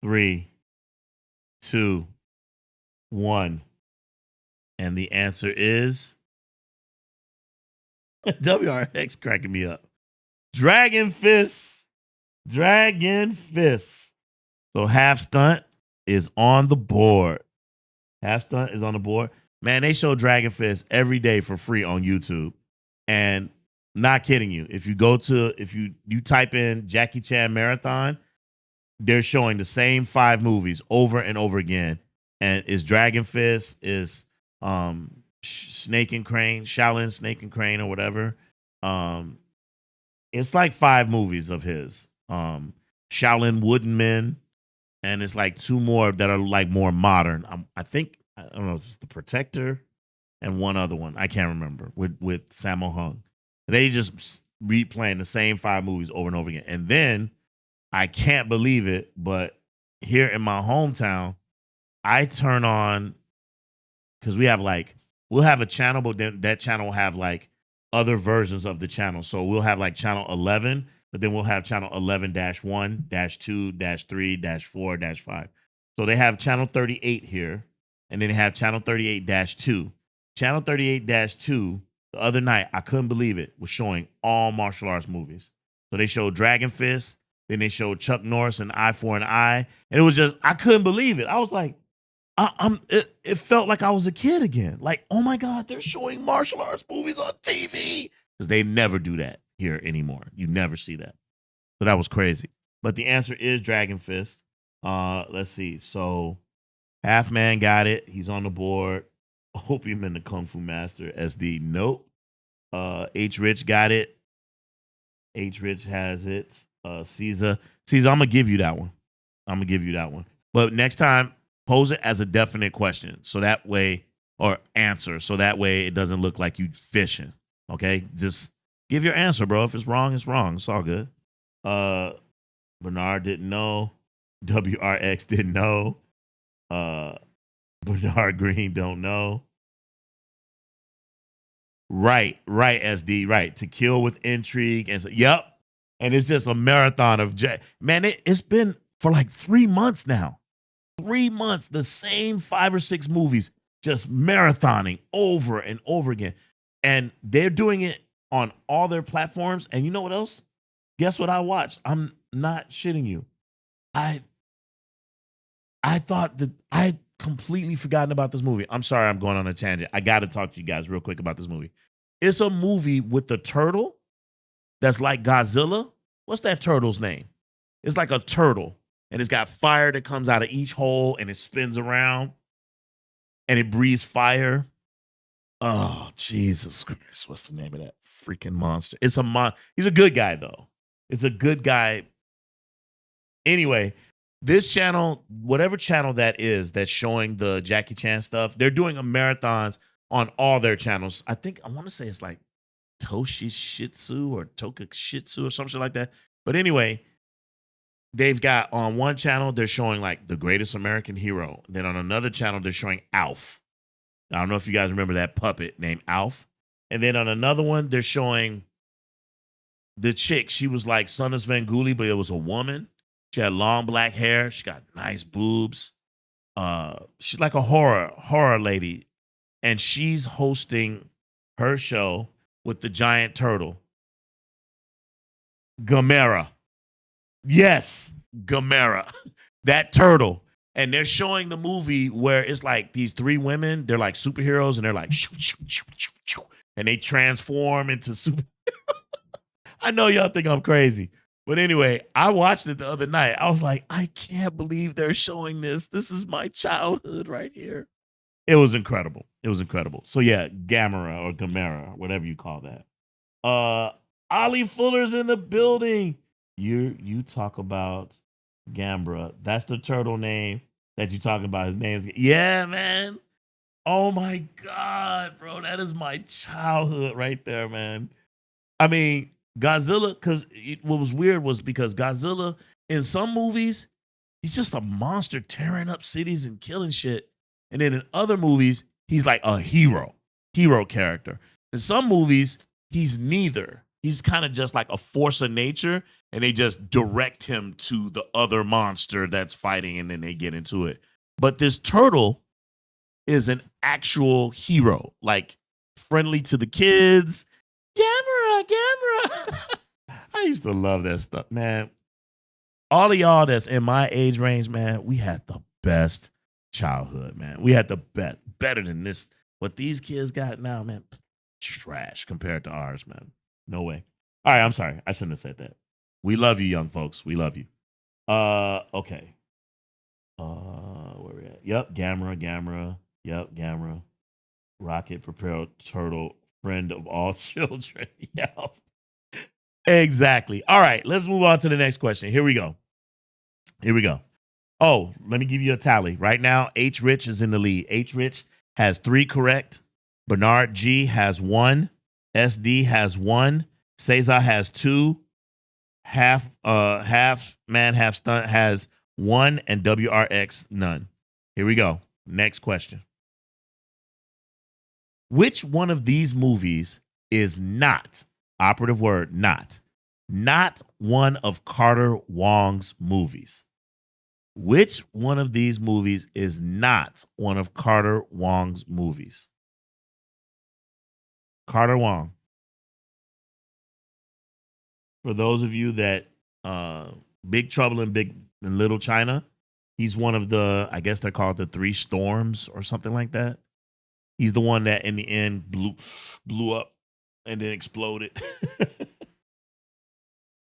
3, 2, 1. And the answer is WRX cracking me up. Dragon Fist. Dragon Fist. So Half Stunt is on the board. Half Stunt is on the board. Man, they show Dragon Fist every day for free on YouTube. And not kidding you. If you type in Jackie Chan Marathon, they're showing the same 5 movies over and over again. And it's Dragon Fist, is Snake and Crane, Shaolin Snake and Crane or whatever. It's like 5 movies of his. Shaolin Wooden Men, and it's like 2 more that are like more modern. I think I don't know, it's The Protector and one other one. I can't remember with Sammo Hung. They just replaying the same 5 movies over and over again. And then I can't believe it, but here in my hometown, I turn on, because we'll have a channel, but then that channel will have like other versions of the channel. So we'll have like channel 11, but then we'll have channel 11-1, -2, -3, -4, -5. So they have channel 38 here, and then they have channel 38-2. Channel 38-2, the other night, I couldn't believe it, was showing all martial arts movies. So they showed Dragon Fist, then they showed Chuck Norris and Eye for an Eye. And it was just, I couldn't believe it. I was like, it felt like I was a kid again. Like, oh my God, they're showing martial arts movies on TV. Because they never do that here anymore. You never see that. So that was crazy. But the answer is Dragon Fist. Let's see. So Half Man got it. He's on the board. Opium and the Kung Fu Master. SD, nope. H Rich got it. H Rich has it. Caesar, I'm gonna give you that one. But next time, pose it as a definite question, so that way, or answer, so that way it doesn't look like you fishing. Okay, just give your answer, bro. If it's wrong, it's wrong. It's all good. Bernard didn't know. WRX didn't know. Bernard Green don't know. Right, SD, right. To Kill with Intrigue, and so, yep. And it's just a marathon of man. It's been for like 3 months now. 3 months, the same 5 or 6 movies, just marathoning over and over again. And they're doing it on all their platforms. And you know what else? Guess what I watched? I'm not shitting you. I thought that I had completely forgotten about this movie. I'm sorry, I'm going on a tangent. I got to talk to you guys real quick about this movie. It's a movie with the turtle that's like Godzilla, What's that turtle's name? It's like a turtle, and it's got fire that comes out of each hole, and it spins around, and it breathes fire. Oh, Jesus Christ. What's the name of that freaking monster? It's a he's a good guy though. It's a good guy. Anyway, this channel, whatever channel that is that's showing the Jackie Chan stuff, they're doing a marathons on all their channels. I want to say it's like Toshi Shitsu or Toka Shitsu or something like that. But anyway, they've got on one channel, they're showing like the greatest American hero. Then on another channel, they're showing Alf. I don't know if you guys remember that puppet named Alf. And then on another one, they're showing the chick. She was like Son of Svengoolie, but it was a woman. She had long black hair. She got nice boobs. She's like a horror lady. And she's hosting her show with the giant turtle. Gamera. Yes, Gamera. That turtle. And they're showing the movie where it's like these three women, they're like superheroes, and they're like, shoo, shoo, shoo, shoo, shoo, and they transform into super. I know y'all think I'm crazy. But anyway, I watched it the other night. I was like, I can't believe they're showing this. This is my childhood right here. It was incredible. It was incredible. So yeah, Gamera or Gamera, whatever you call that. Ollie Fuller's in the building. You talk about Gambra. That's the turtle name that you talking about. His name's yeah, man. Oh my God, bro. That is my childhood right there, man. I mean, Godzilla, because what was weird was because Godzilla in some movies, he's just a monster tearing up cities and killing shit. And then in other movies, he's like a hero character. In some movies, he's neither. He's kind of just like a force of nature, and they just direct him to the other monster that's fighting, and then they get into it. But this turtle is an actual hero, like friendly to the kids. Gamera. I used to love that stuff, man. All of y'all that's in my age range, man, we had the best childhood, man. We had the best, better than this. What these kids got now, man, trash compared to ours, man. No way. All right, I'm sorry. I shouldn't have said that. We love you, young folks. We love you. Okay. Where we at? Yep, Gamera. Yep, Gamera. Rocket propelled turtle, friend of all children. Yep. Exactly. All right, let's move on to the next question. Here we go. Oh, let me give you a tally. Right now, H. Rich is in the lead. H. Rich has 3 correct. Bernard G has 1. SD has 1. Cesar has 2. Half man, half stunt has 1, and WRX none. Here we go. Next question. Which one of these movies is not, operative word, not one of Carter Wong's movies? Which one of these movies is not one of Carter Wong's movies? Carter Wong. For those of you that Big Trouble in Little China, he's one of the, I guess they're called the 3 storms or something like that. He's the one that in the end blew up and then exploded.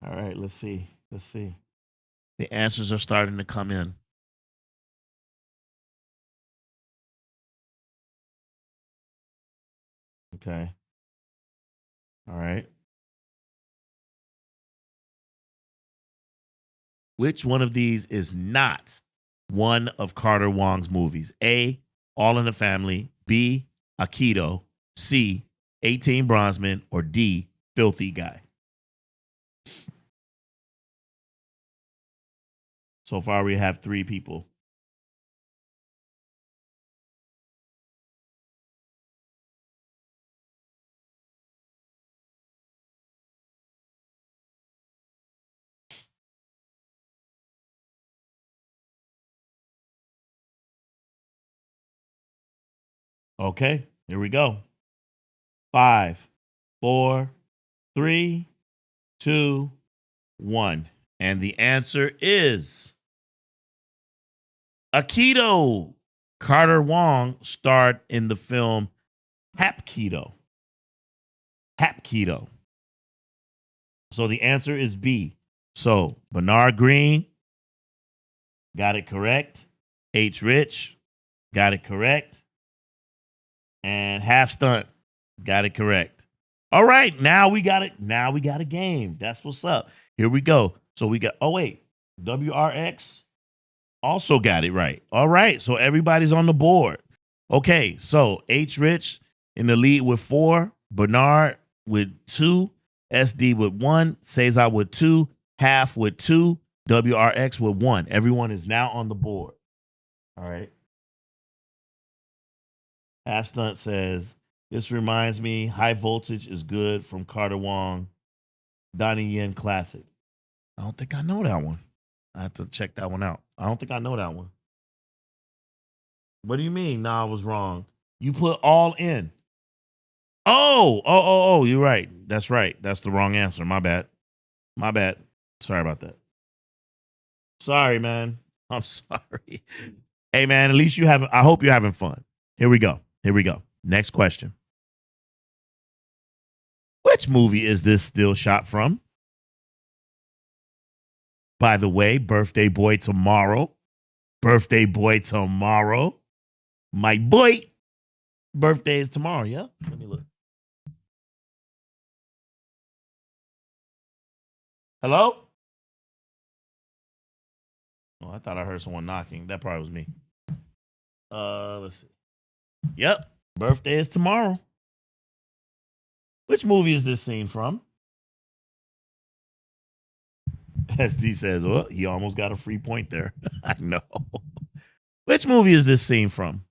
All right, let's see. The answers are starting to come in. Okay. All right. Which one of these is not one of Carter Wong's movies? A, All in the Family. B, Aikido. C, 18 Bronzemen. Or D, Filthy Guy. So far, we have 3 people. Okay, here we go. 5, 4, 3, 2, 1. And the answer is Aikido. Carter Wong starred in the film Hapkido. So the answer is B. So Bernard Green got it correct. H. Rich got it correct. And Half Stunt got it correct. All right, now we got it. Now we got a game. That's what's up. Here we go. So we got, oh wait, WRX also got it right. All right, so everybody's on the board. Okay, so H. Rich in the lead with 4, Bernard with 2, SD with 1, Cesar with 2, Half with 2, WRX with 1. Everyone is now on the board. All right. Half Stunt says, this reminds me, High Voltage is good from Carter Wong, Donnie Yen Classic. I don't think I know that one. I have to check that one out. I don't think I know that one. What do you mean? Nah, I was wrong. You put all in. Oh, you're right. That's right. That's the wrong answer. My bad. My bad. Sorry about that. Sorry, man. I'm sorry. Hey, man, at least you have, I hope you're having fun. Here we go. Here we go. Next question. Which movie is this still shot from? By the way, birthday boy tomorrow. Birthday boy tomorrow. My boy. Birthday is tomorrow, yeah? Let me look. Hello? Oh, I thought I heard someone knocking. That probably was me. Let's see. Yep. Birthday is tomorrow. Which movie is this scene from? SD says, well, he almost got a free point there. I know. Which movie is this scene from?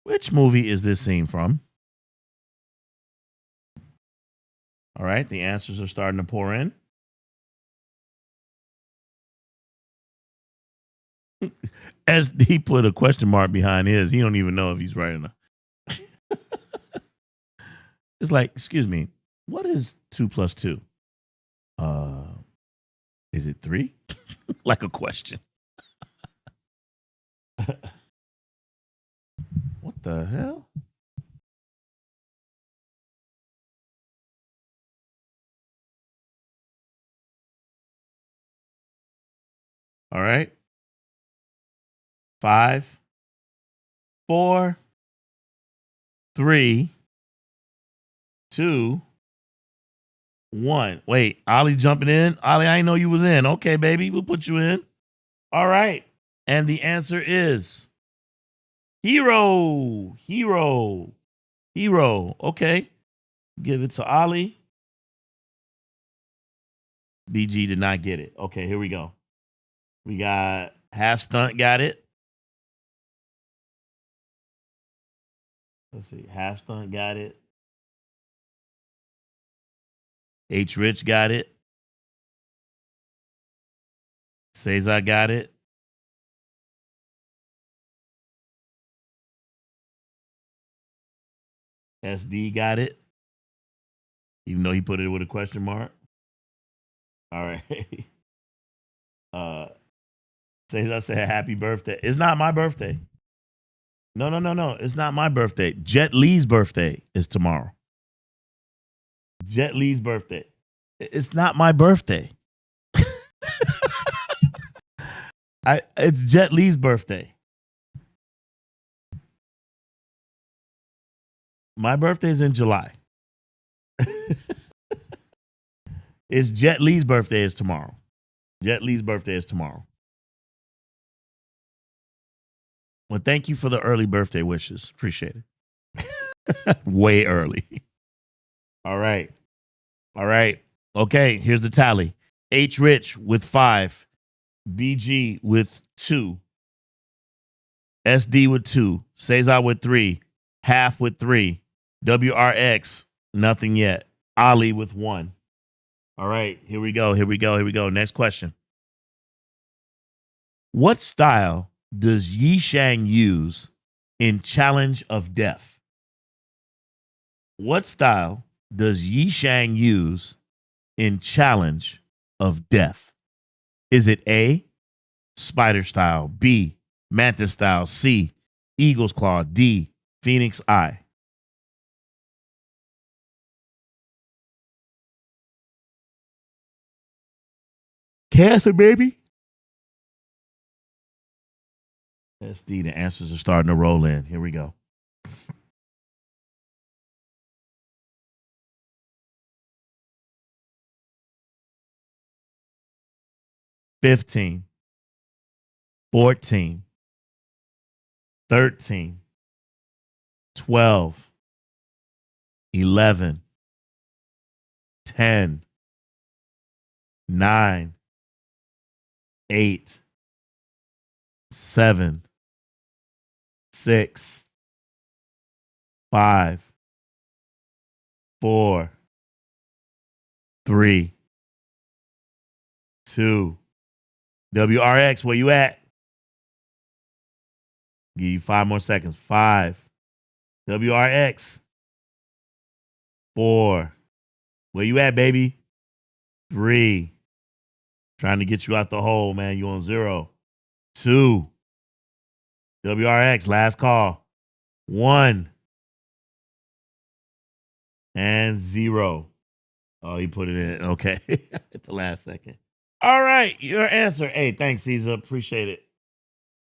Which movie is this scene from? All right, the answers are starting to pour in. As he put a question mark behind his, he don't even know if he's right or not. It's like, excuse me, what is 2 plus 2? Is it 3? Like a question. What the hell? All right. 5, 4, 3, 2, 1. Wait, Ollie jumping in? Ollie, I didn't know you was in. Okay, baby, we'll put you in. All right. And the answer is Hero. Hero. Hero. Okay. Give it to Ollie. BG did not get it. Okay, here we go. We got Half Stunt got it. Let's see. Half Stunt got it. H. Rich got it. Cesar got it. SD got it. Even though he put it with a question mark. All right. Cesar said happy birthday. It's not my birthday. No. It's not my birthday. Jet Li's birthday is tomorrow. Jet Li's birthday. It's not my birthday. It's Jet Li's birthday. My birthday is in July. It's Jet Li's birthday is tomorrow. Jet Li's birthday is tomorrow. Well, thank you for the early birthday wishes. Appreciate it. Way early. All right. All right. Okay, here's the tally. H. Rich with 5. BG with 2. SD with 2. Cesar with 3. Half with 3. WRX, nothing yet. Ali with 1. All right, here we go. Next question. What style does Yi Shang use in Challenge of Death? What style does Yi Shang use in Challenge of Death? Is it A, spider style, B, mantis style, C, Eagle's Claw, D, Phoenix Eye. Cancer, baby. SD, the answers are starting to roll in. Here we go. 15, 14, 13, 12, 11, 10, 9, 8, 7, 6, 5, 4, 3, 2. WRX, where you at? Give you 5 more seconds. 5. WRX. 4. Where you at, baby? 3. Trying to get you out the hole, man. You on 0. 2. WRX, last call. 1. And 0. Oh, he put it in. Okay. At the last second. All right. Your answer. Hey, thanks, Caesar. Appreciate it.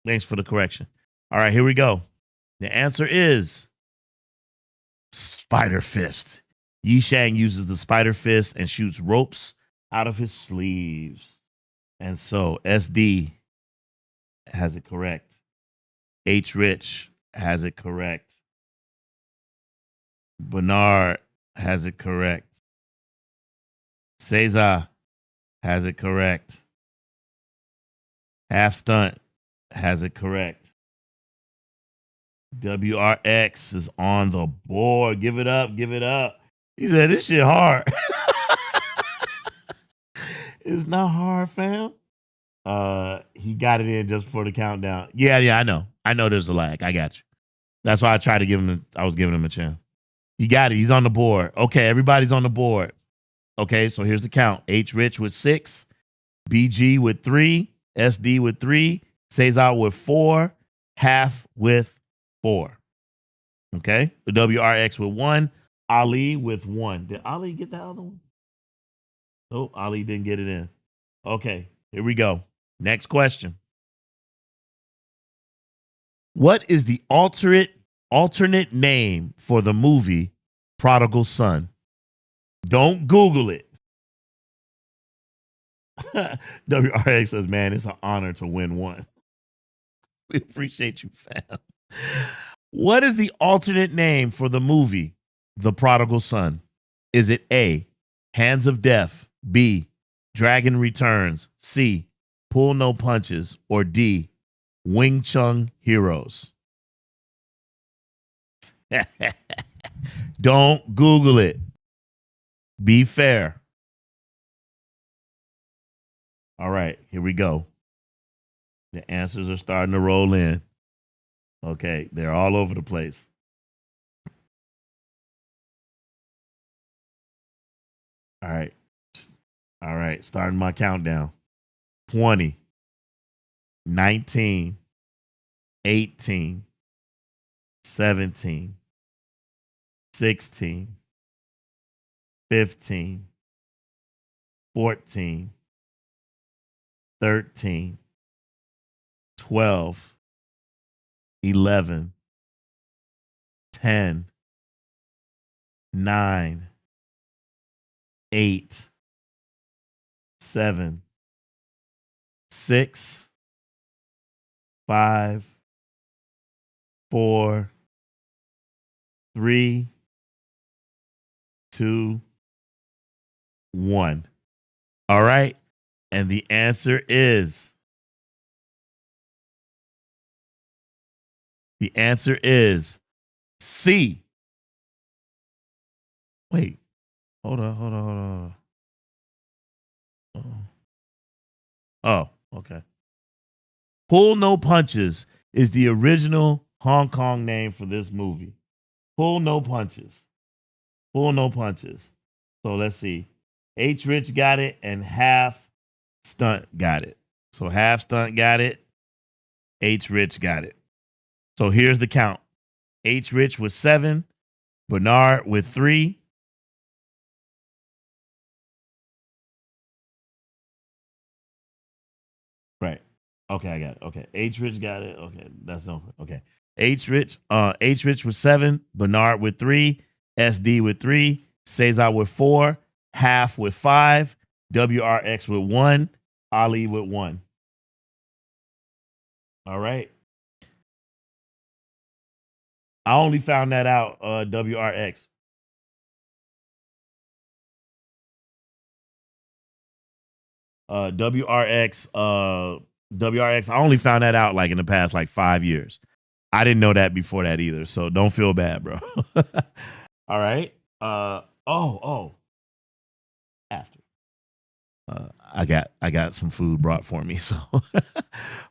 Thanks for the correction. All right, here we go. The answer is Spider Fist. Yi Shang uses the Spider Fist and shoots ropes out of his sleeves. And so SD has it correct. H. Rich has it correct. Bernard has it correct. Cesar has it correct. Half Stunt has it correct. WRX is on the board. Give it up. Give it up. He said, this shit hard. It's not hard, fam. He got it in just before the countdown. Yeah, I know. I know there's a lag. I got you. That's why I tried to give him, I was giving him a chance. He got it. He's on the board. Okay, everybody's on the board. Okay, so here's the count. H. Rich with 6. BG with 3. SD with 3. Cesar with 4. Half with 4. Okay. The WRX with 1. Ali with 1. Did Ali get the other one? Nope. Ali didn't get it in. Okay. Here we go. Next question. What is the alternate name for the movie Prodigal Son? Don't Google it. WRX says, man, it's an honor to win one. We appreciate you, fam. What is the alternate name for the movie The Prodigal Son? Is it A, Hands of Death, B, Dragon Returns, C, Pull No Punches, or D, Wing Chun Heroes? Don't Google it. Be fair. All right, here we go. The answers are starting to roll in. Okay, they're all over the place. All right. All right, starting my countdown. 20, 19, 18, 17, 16, 15, 14, 13, 12, 11, 10, 9, 8, 7, 6, 5, 4, 3, 2, 1. All right. And the answer is C. Wait. Hold on. Oh, okay. Pull No Punches is the original Hong Kong name for this movie. Pull No Punches. Pull No Punches. So let's see. H. Rich got it and Half Stunt got it. So Half Stunt got it. H. Rich got it. So here's the count. H Rich with 7, Bernard with 3. Right. Okay, I got it. Okay. H Rich got it. Okay. That's no okay. H Rich with 7, Bernard with 3, SD with 3, Cesar with 4, Half with 5, WRX with 1, Ali with 1. All right. I only found that out, WRX. WRX, WRX, I only found that out like in the past like 5 years. I didn't know that before that either. So don't feel bad, bro. All right. After. I got some food brought for me. So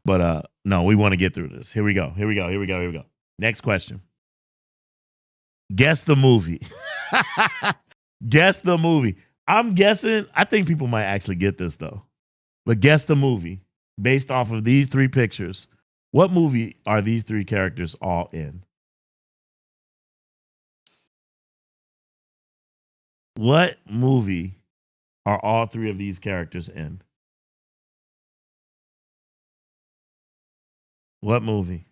but no, we want to get through this. Here we go. Here we go. Here we go. Here we go. Next question. Guess the movie. Guess the movie. I'm guessing, I think people might actually get this though. But guess the movie based off of these 3 pictures. What movie are these 3 characters all in? What movie are all 3 of these characters in? What movie?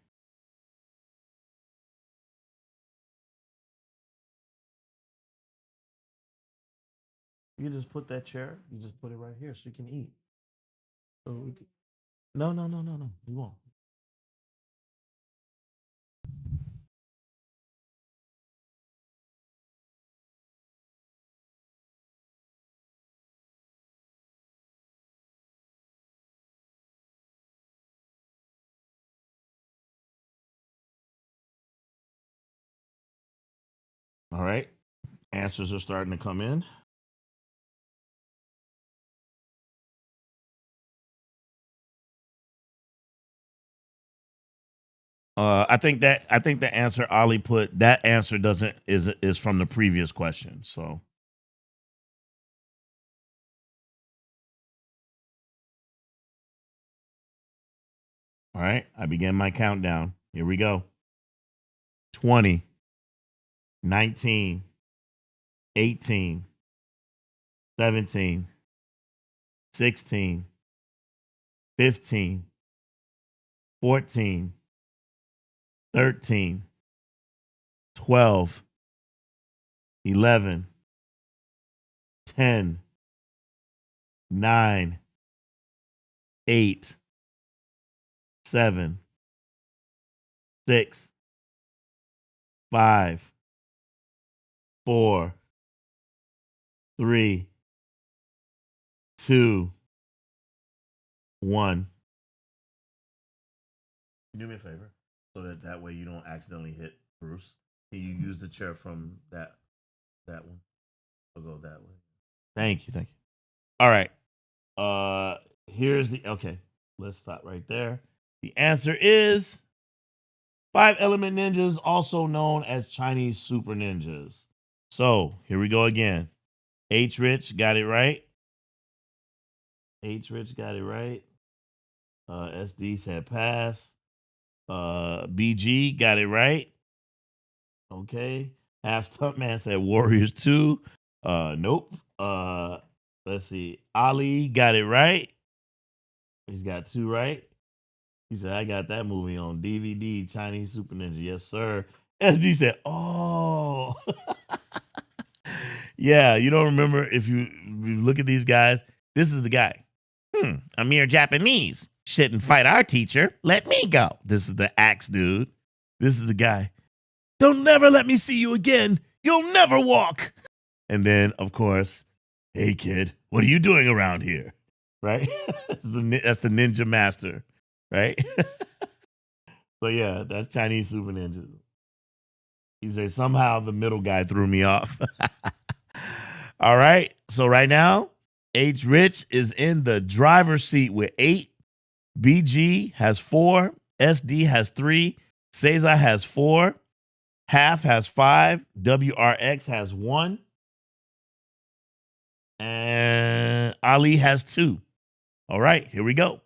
You just put that chair, you just put it right here so you can eat. So we can, no, no, no, no, no. You won't. All right. Answers are starting to come in. I think the answer Ali put, that answer doesn't is from the previous question. So all right, I begin my countdown. Here we go. 20, 19, 18, 17, 16, 15, 14, 13, 12, 11, 10, 9, 8, 7, 6, 5, 4, 3, 2, 1. Do me a favor so that way you don't accidentally hit Bruce. Can you use the chair from that one? I'll go that way. Thank you, thank you. All right. Here's the okay. Let's stop right there. The answer is 5 Element Ninjas, also known as Chinese Super Ninjas. So here we go again. H Rich got it right. H Rich got it right. SD said pass. BG got it right. Okay. Half Stuntman said Warriors 2. Nope. Let's see. Ali got it right. He's got 2 right. He said, I got that movie on DVD, Chinese Super Ninja. Yes, sir. SD said, oh. Yeah, you don't remember if you look at these guys. This is the guy. A mere Japanese. Shouldn't fight our teacher. Let me go. This is the axe dude. This is the guy. Don't never let me see you again. You'll never walk. And then, of course, hey kid, what are you doing around here? Right? That's the ninja master, right? So yeah, that's Chinese Super Ninja. He said somehow the middle guy threw me off. All right. So right now, H Rich is in the driver's seat with 8. BG has 4. SD has 3. Cesar has 4. Half has 5. WRX has 1. And Ali has 2. All right, here we go.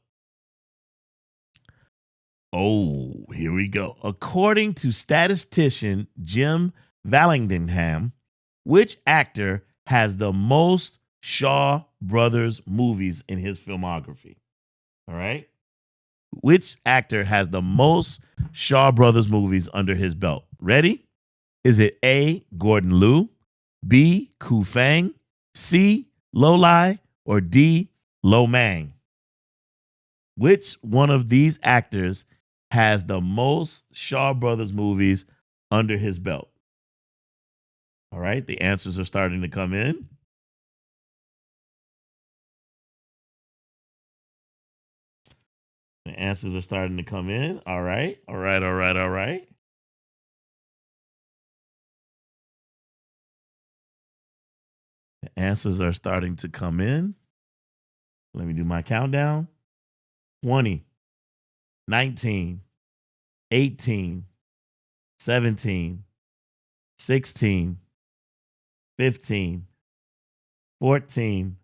Oh, here we go. According to statistician Jim Vallandigham, which actor has the most Shaw Brothers movies in his filmography? All right. Which actor has the most Shaw Brothers movies under his belt? Ready? Is it A, Gordon Liu, B, Ku Feng, C, Lo Lai, or D, Lo Mang? Which one of these actors has the most Shaw Brothers movies under his belt? All right, the answers are starting to come in. The answers are starting to come in. All right, all right, all right, all right. The answers are starting to come in. Let me do my countdown. 20, 19, 18, 17, 16, 15, 14,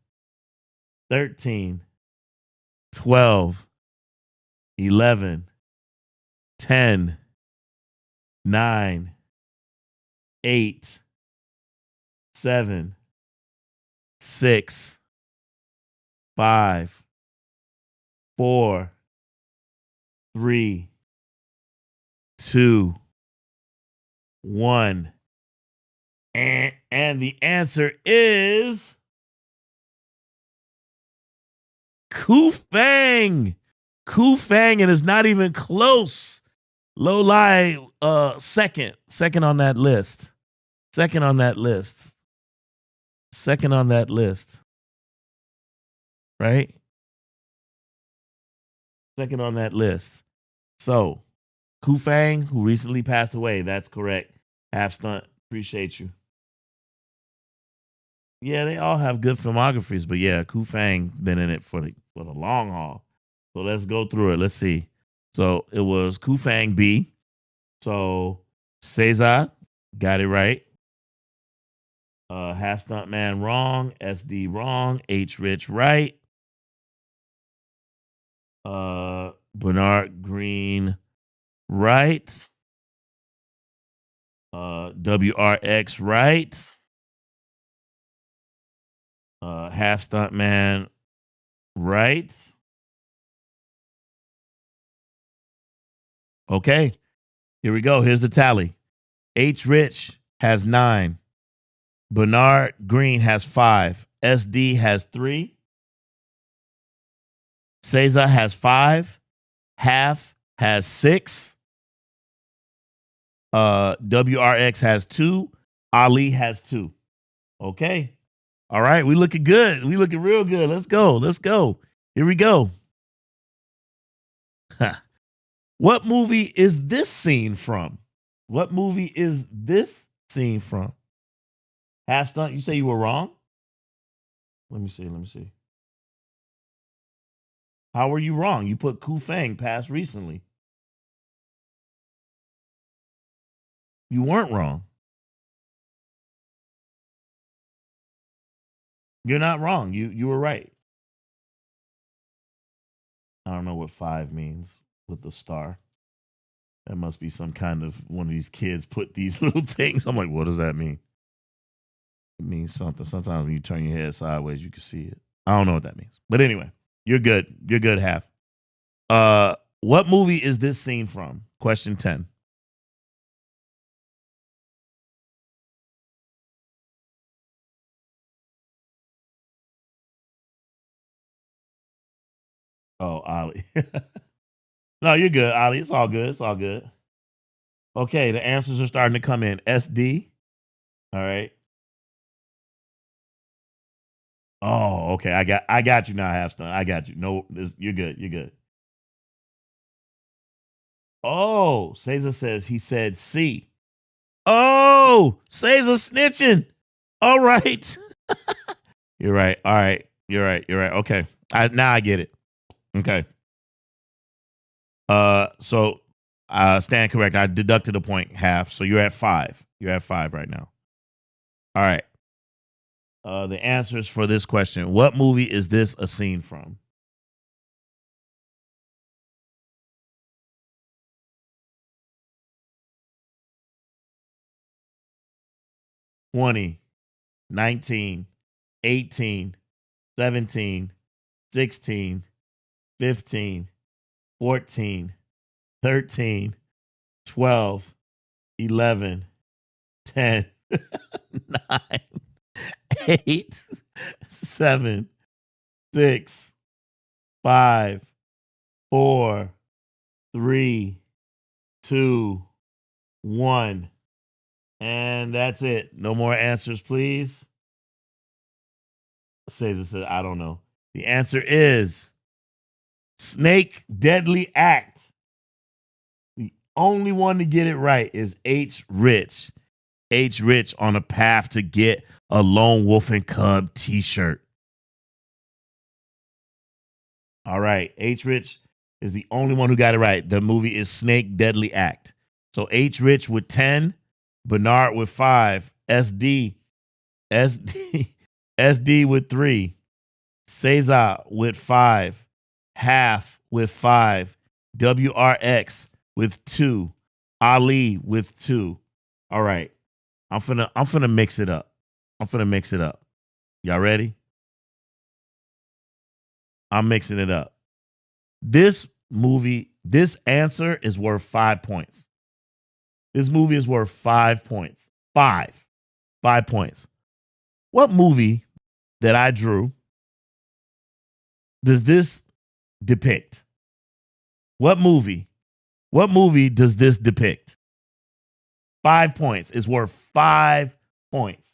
13, 12, 11, 10, 9, 8, 7, 6, 5, 4, 3, 2, 1. And the answer is Ku Feng. Ku Feng, and it's not even close. Lo Lai, second on that list. Second on that list. Second on that list. Right? Second on that list. So, Ku Feng, who recently passed away, that's correct. Half stunt, appreciate you. Yeah, they all have good filmographies, but yeah, Ku Fang been in it for the long haul. So let's go through it. Let's see. So it was Ku Fang B. So Cesar got it right. Half Stunt Man wrong. SD wrong. H Rich right. Bernard Green right. WRX right. Half Stunt Man right. Okay, here we go. Here's the tally. H Rich has 9. Bernard Green has 5. SD has 3. Cesar has 5. Half has 6. WRX has 2. Ali has 2. Okay. All right. We looking good. We looking real good. Let's go. Let's go. Here we go. What movie is this scene from? What movie is this scene from? Half Stunt, you say you were wrong? Let me see. Let me see. How were you wrong? You put Ku Fang past recently. You weren't wrong. You're not wrong. You were right. I don't know what 5 means with the star. That must be some kind of one of these kids put these little things. I'm like, what does that mean? It means something. Sometimes when you turn your head sideways, you can see it. I don't know what that means. But anyway, you're good. You're good, Half. What movie is this scene from? Question 10. Oh, Ali. No, you're good, Ali. It's all good. It's all good. Okay, the answers are starting to come in. SD. All right. Oh, okay. I got you now, Half Stunt. I got you. No, you're good. You're good. Oh, Cesar says he said C. Oh, Cesar snitching. All right. You're right. All right. You're right. You're right. Okay. Now I get it. Okay. So stand correct. I deducted a point half. So you're at 5. You're at 5 right now. All right. The answers for this question. What movie is this a scene from? 20, 19, 18, 17, 16, 15, 14, 13, 12, 11, 10, 9, 8, 7, 6, 5, 4, 3, 2, 1. And that's it. No more answers, please. Cesar said, I don't know. The answer is Snake Deadly Act. The only one to get it right is H. Rich. H. Rich on a path to get a Lone Wolf and Cub t-shirt. All right. H. Rich is the only one who got it right. The movie is Snake Deadly Act. So H. Rich with 10, Bernard with 5, SD with 3, Cesar with 5, Half with 5, WRX with 2, Ali with 2. All right. I'm finna mix it up. Y'all ready? I'm mixing it up. This answer is worth 5 points. This movie is worth 5 points. 5 points. What movie that I drew does this depict? What movie does this depict? 5 points is worth 5 points.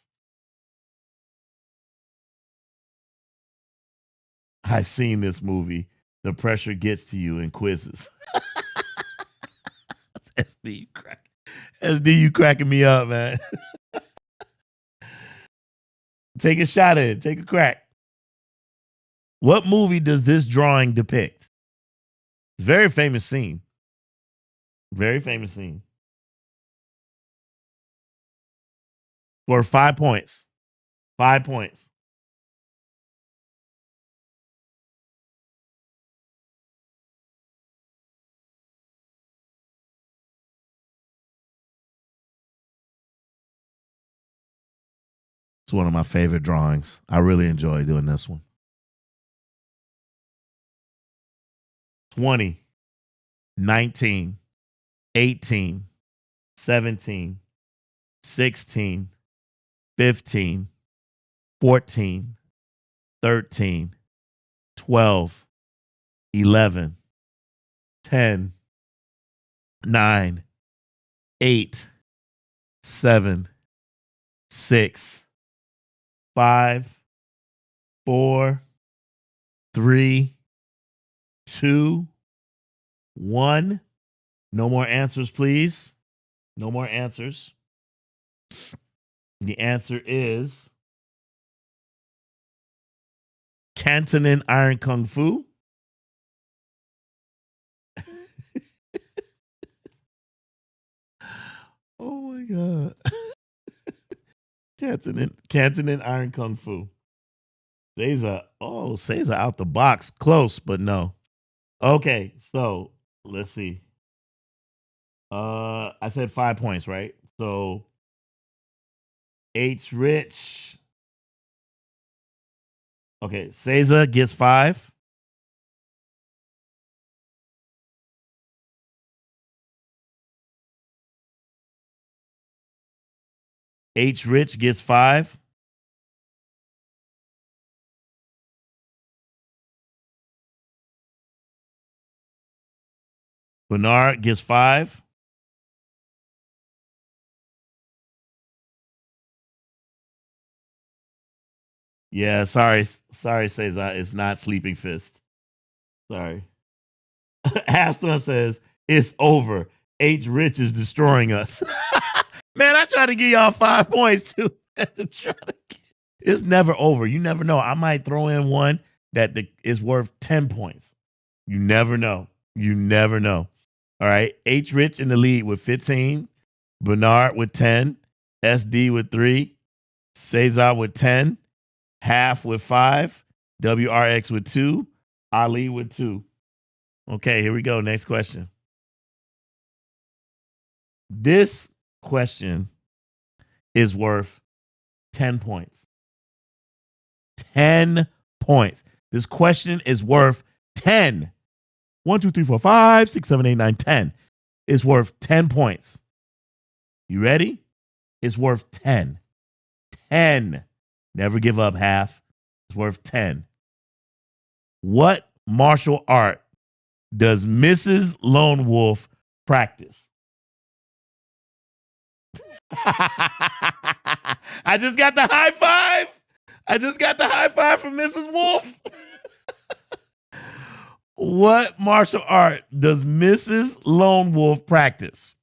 I've seen this movie. The pressure gets to you in quizzes. SD, you cracking me up, man. Take a shot at it. Take a crack. What movie does this drawing depict? It's a very famous scene. Very famous scene. For 5 points. 5 points. It's one of my favorite drawings. I really enjoy doing this one. 20, 19, 18, 17, 16, 15, 14, 13, 12, 11, 10, 9, 8, 7, 6, 5, 4, 3, 2, 1. No more answers, please. No more answers. The answer is Cantonin Iron Kung Fu. Oh my God. Cantonin Iron Kung Fu. Cesar out the box. Close, but no. Okay, so let's see. I said 5 points, right? So H Rich. Okay, Cesar gets 5. H Rich gets 5. Bernard gets 5. Yeah, sorry, Cesar. It's not Sleeping Fist. Sorry. Aston says it's over. H Rich is destroying us. Man, I try to give y'all 5 points too. It's never over. You never know. I might throw in one that is worth 10 points. You never know. You never know. All right. H Rich in the lead with 15. Bernard with 10. SD with 3. Cesar with 10. Half with 5. WRX with 2. Ali with 2. Okay, here we go. Next question. This question is worth 10 points. 10 points. This question is worth 10. 1, 2, 3, 4, 5, 6, 7, 8, 9, 10. It's worth 10 points. You ready? It's worth 10. 10. Never give up half. It's worth 10. What martial art does Mrs. Lone Wolf practice? I just got the high five. I just got the high five from Mrs. Wolf. What martial art does Mrs. Lone Wolf practice?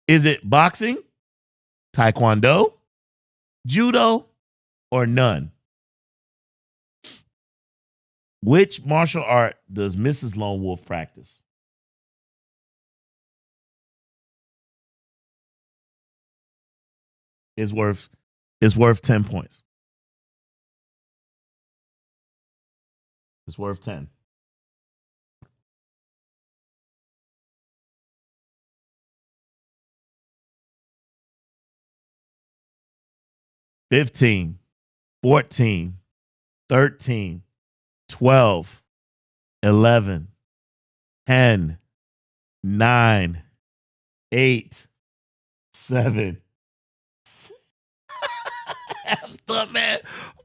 Is it boxing, taekwondo, judo, or none? Which martial art does Mrs. Lone Wolf practice? It's worth 10 points. It's worth 10. $15, $14, $13, $12, $11, $10, $9, $8, $7. I'm stuck, man.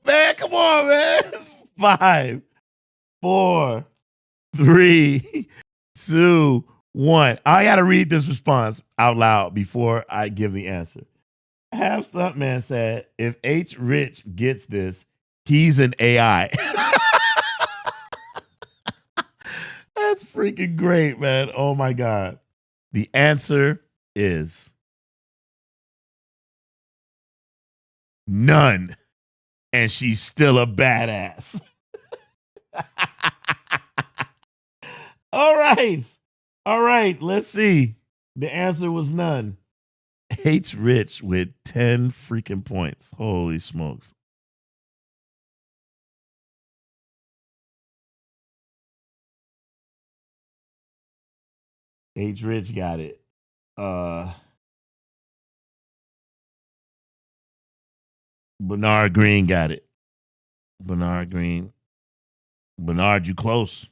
Man, come on, man. 5, 4, 3, 2, 1. I got to read this response out loud before I give the answer. Half Stuntman said, if H. Rich gets this, he's an AI. That's freaking great, man. Oh, my God. The answer is none. And she's still a badass. All right. All right. Let's see. The answer was none. H. Rich with 10 freaking points. Holy smokes. H. Rich got it. Bernard Green got it. Bernard Green. Bernard, you close.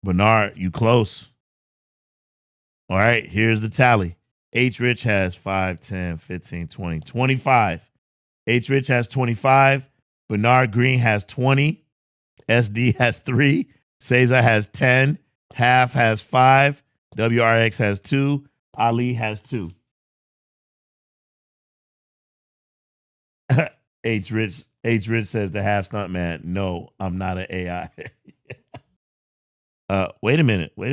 Bernard, you close. All right, here's the tally. H. Rich has 5, 10, 15, 20, 25. H. Rich has 25. Bernard Green has 20. SD has 3. Cesar has 10. Half has 5. WRX has 2. Ali has 2. H. Rich says the half stunt man. No, I'm not an AI. Wait a minute. Wait.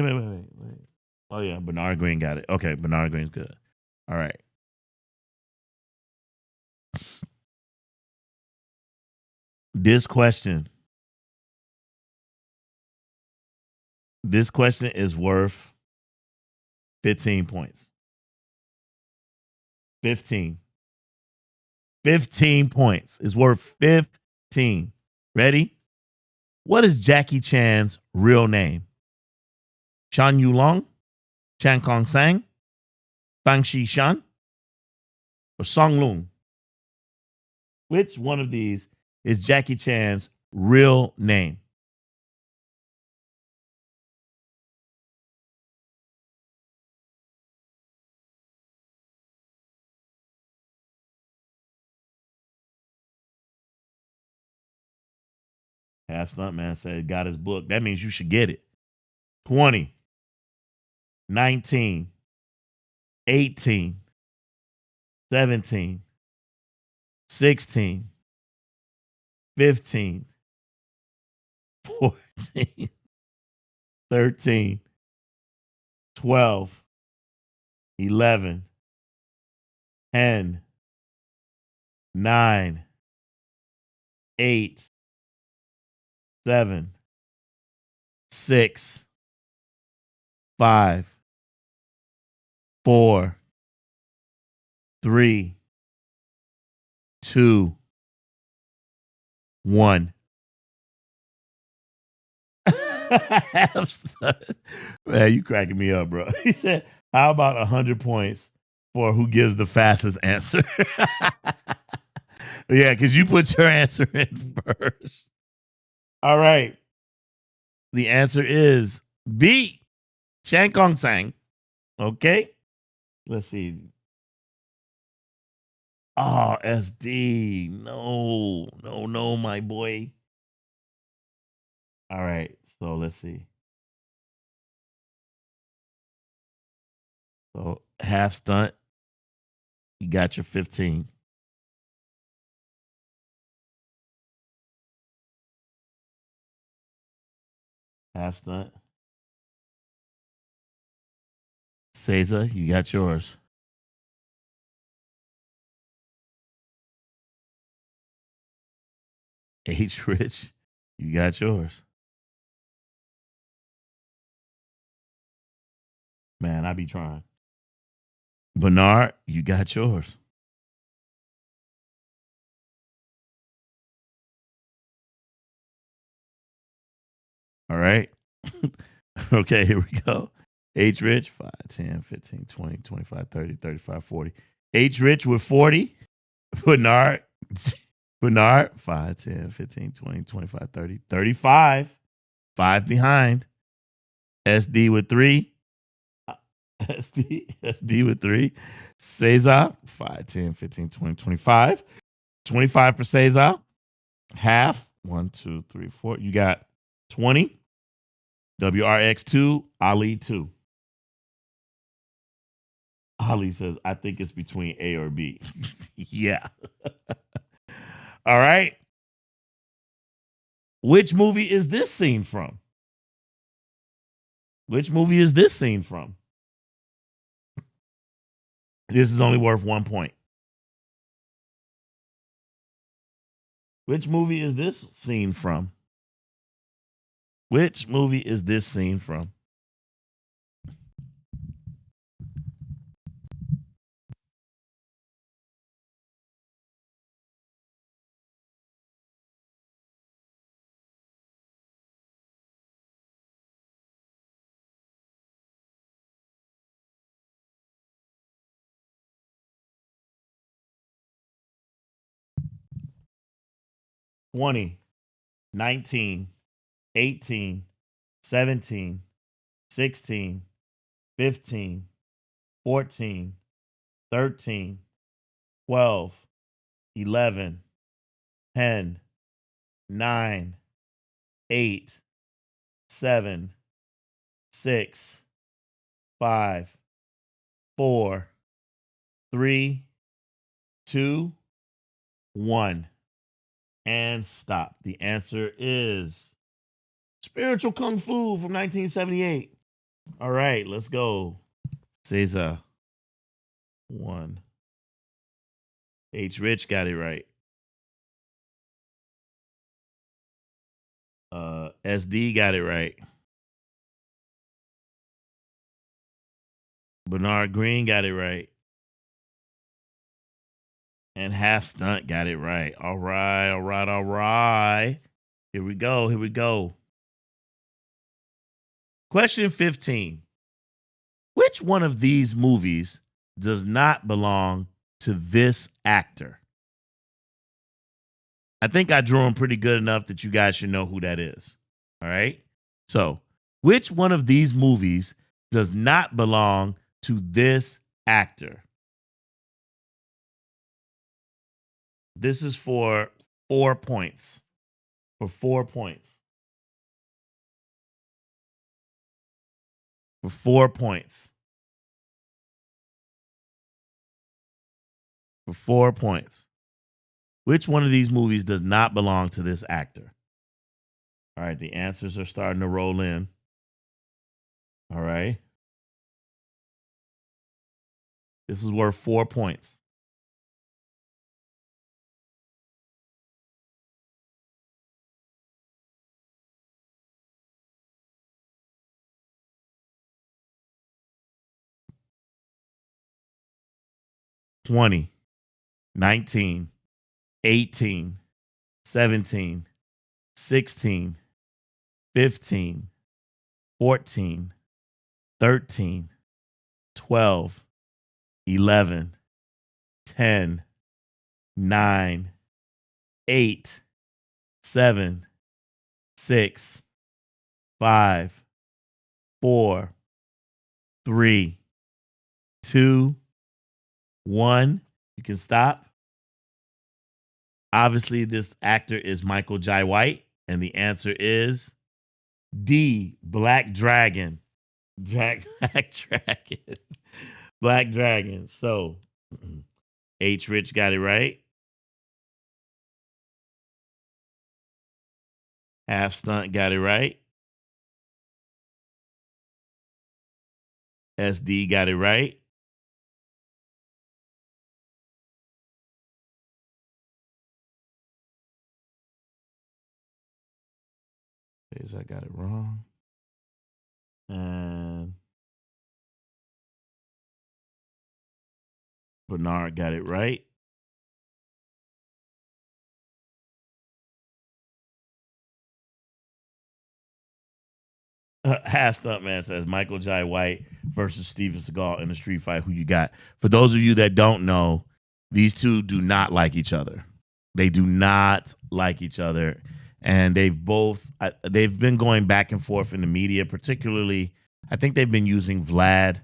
Oh yeah, Bernard Green got it. Okay, Bernard Green's good. All right. This question is worth 15 points. 15. 15 points. It's worth 15. Ready? What is Jackie Chan's real name? Shan Yulong, Chan Kong Sang, Bang Shi Shan, or Song Lung? Which one of these is Jackie Chan's real name? Half Stuntman said, got his book. That means you should get it. 20, 19, 18, 17, 16, 15, 14, 13, 12, 11, 10, 9, 8, 7, 6, 5, 4, 3, 2, 1. Man, you cracking me up, bro. He said, how about 100 points for who gives the fastest answer. Yeah, because you put your answer in first. All right. The answer is B. Shang Kong Sang. Okay. Let's see. Oh, SD. No, no, no, my boy. All right. So let's see. So half stunt. You got your 15. Half stunt. Cesar, you got yours. H Rich, you got yours. Man, I be trying. Bernard, you got yours. All right. Okay, here we go. H Rich, 5, 10, 15, 20, 25, 30, 35, 40. H Rich with 40. Bernard, Bernard, 5, 10, 15, 20, 25, 30, 35. 5 behind. SD with 3. SD with 3. Cesar, 5, 10, 15, 20, 25. 25 for Cesar. Half. 1, 2, 3, 4. You got 20. WRX 2. Ali 2. Ali says, I think it's between A or B. Yeah. All right. Which movie is this scene from? Which movie is this scene from? This is only worth 1 point. Which movie is this scene from? Which movie is this scene from? Twenty, 19, 18, 17, 16, 15, 14, 13, 12, 11, 10, 9, 8, 7, 6, 5, 4, 3, 2, 1. And stop. The answer is Spiritual Kung Fu from 1978. All right, let's go. Cesar, 1. H. Rich got it right. SD got it right. Bernard Green got it right. And Half Stunt got it right. All right, all right, all right. Here we go. Here we go. Question 15. Which one of these movies does not belong to this actor? I think I drew him pretty good enough that you guys should know who that is. All right. So, which one of these movies does not belong to this actor? This is for 4 points. For 4 points. For 4 points. For 4 points. Which one of these movies does not belong to this actor? All right, the answers are starting to roll in. All right. This is worth 4 points. $20, 19, 18, 17, 16, 15, 14, 13, 12, 11, 10, 9, 8, 7, 6, 5, 4, 3, 2, 1. You can stop. Obviously, this actor is Michael Jai White, and the answer is D, Black Dragon. Black Dragon. Black Dragon. So H Rich got it right. Half Stunt got it right. SD got it right. I got it wrong. And Bernard got it right. Half Stunt Man says Michael Jai White versus Steven Seagal in a street fight. Who you got? For those of you that don't know, these two do not like each other. They do not like each other, and they've been going back and forth in the media. Particularly, I think they've been using Vlad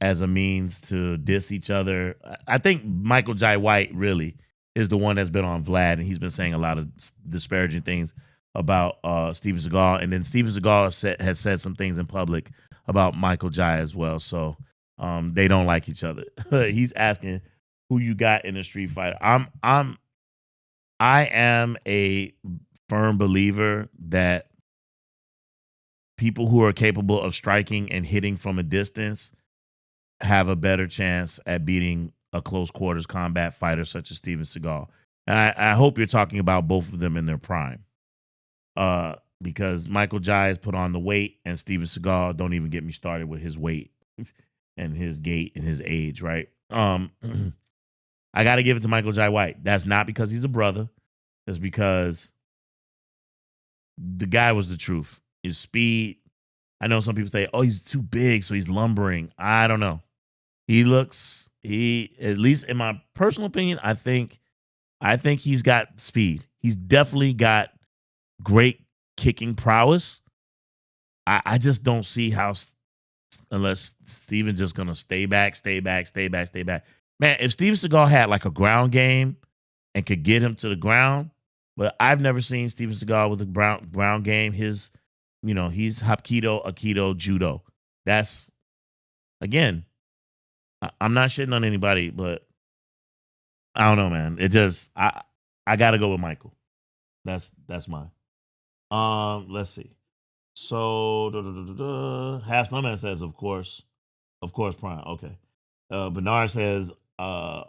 as a means to diss each other. I think Michael Jai White really is the one that's been on Vlad, and he's been saying a lot of disparaging things about Steven Seagal. And then Steven Seagal has said some things in public about Michael Jai as well. So they don't like each other. He's asking who you got in a street fight. I am a firm believer that people who are capable of striking and hitting from a distance have a better chance at beating a close quarters combat fighter such as Steven Seagal. And I hope you're talking about both of them in their prime. Because Michael Jai has put on the weight, and Steven Seagal, don't even get me started with his weight and his gait and his age, right? I got to give it to Michael Jai White. That's not because he's a brother. It's because the guy was the truth. His speed. I know some people say, oh, he's too big, so he's lumbering. I don't know. At least in my personal opinion, I think he's got speed. He's definitely got great kicking prowess. I just don't see how, unless Steven just gonna stay back. Man, if Steven Seagal had like a ground game and could get him to the ground, but I've never seen Steven Seagal with a ground game. He's Hapkido, Aikido, Judo. That's, again, I'm not shitting on anybody, but I don't know, man. I gotta go with Michael. That's mine. Let's see. So Half Snowman says, of course, Prime. Okay. Bernard says,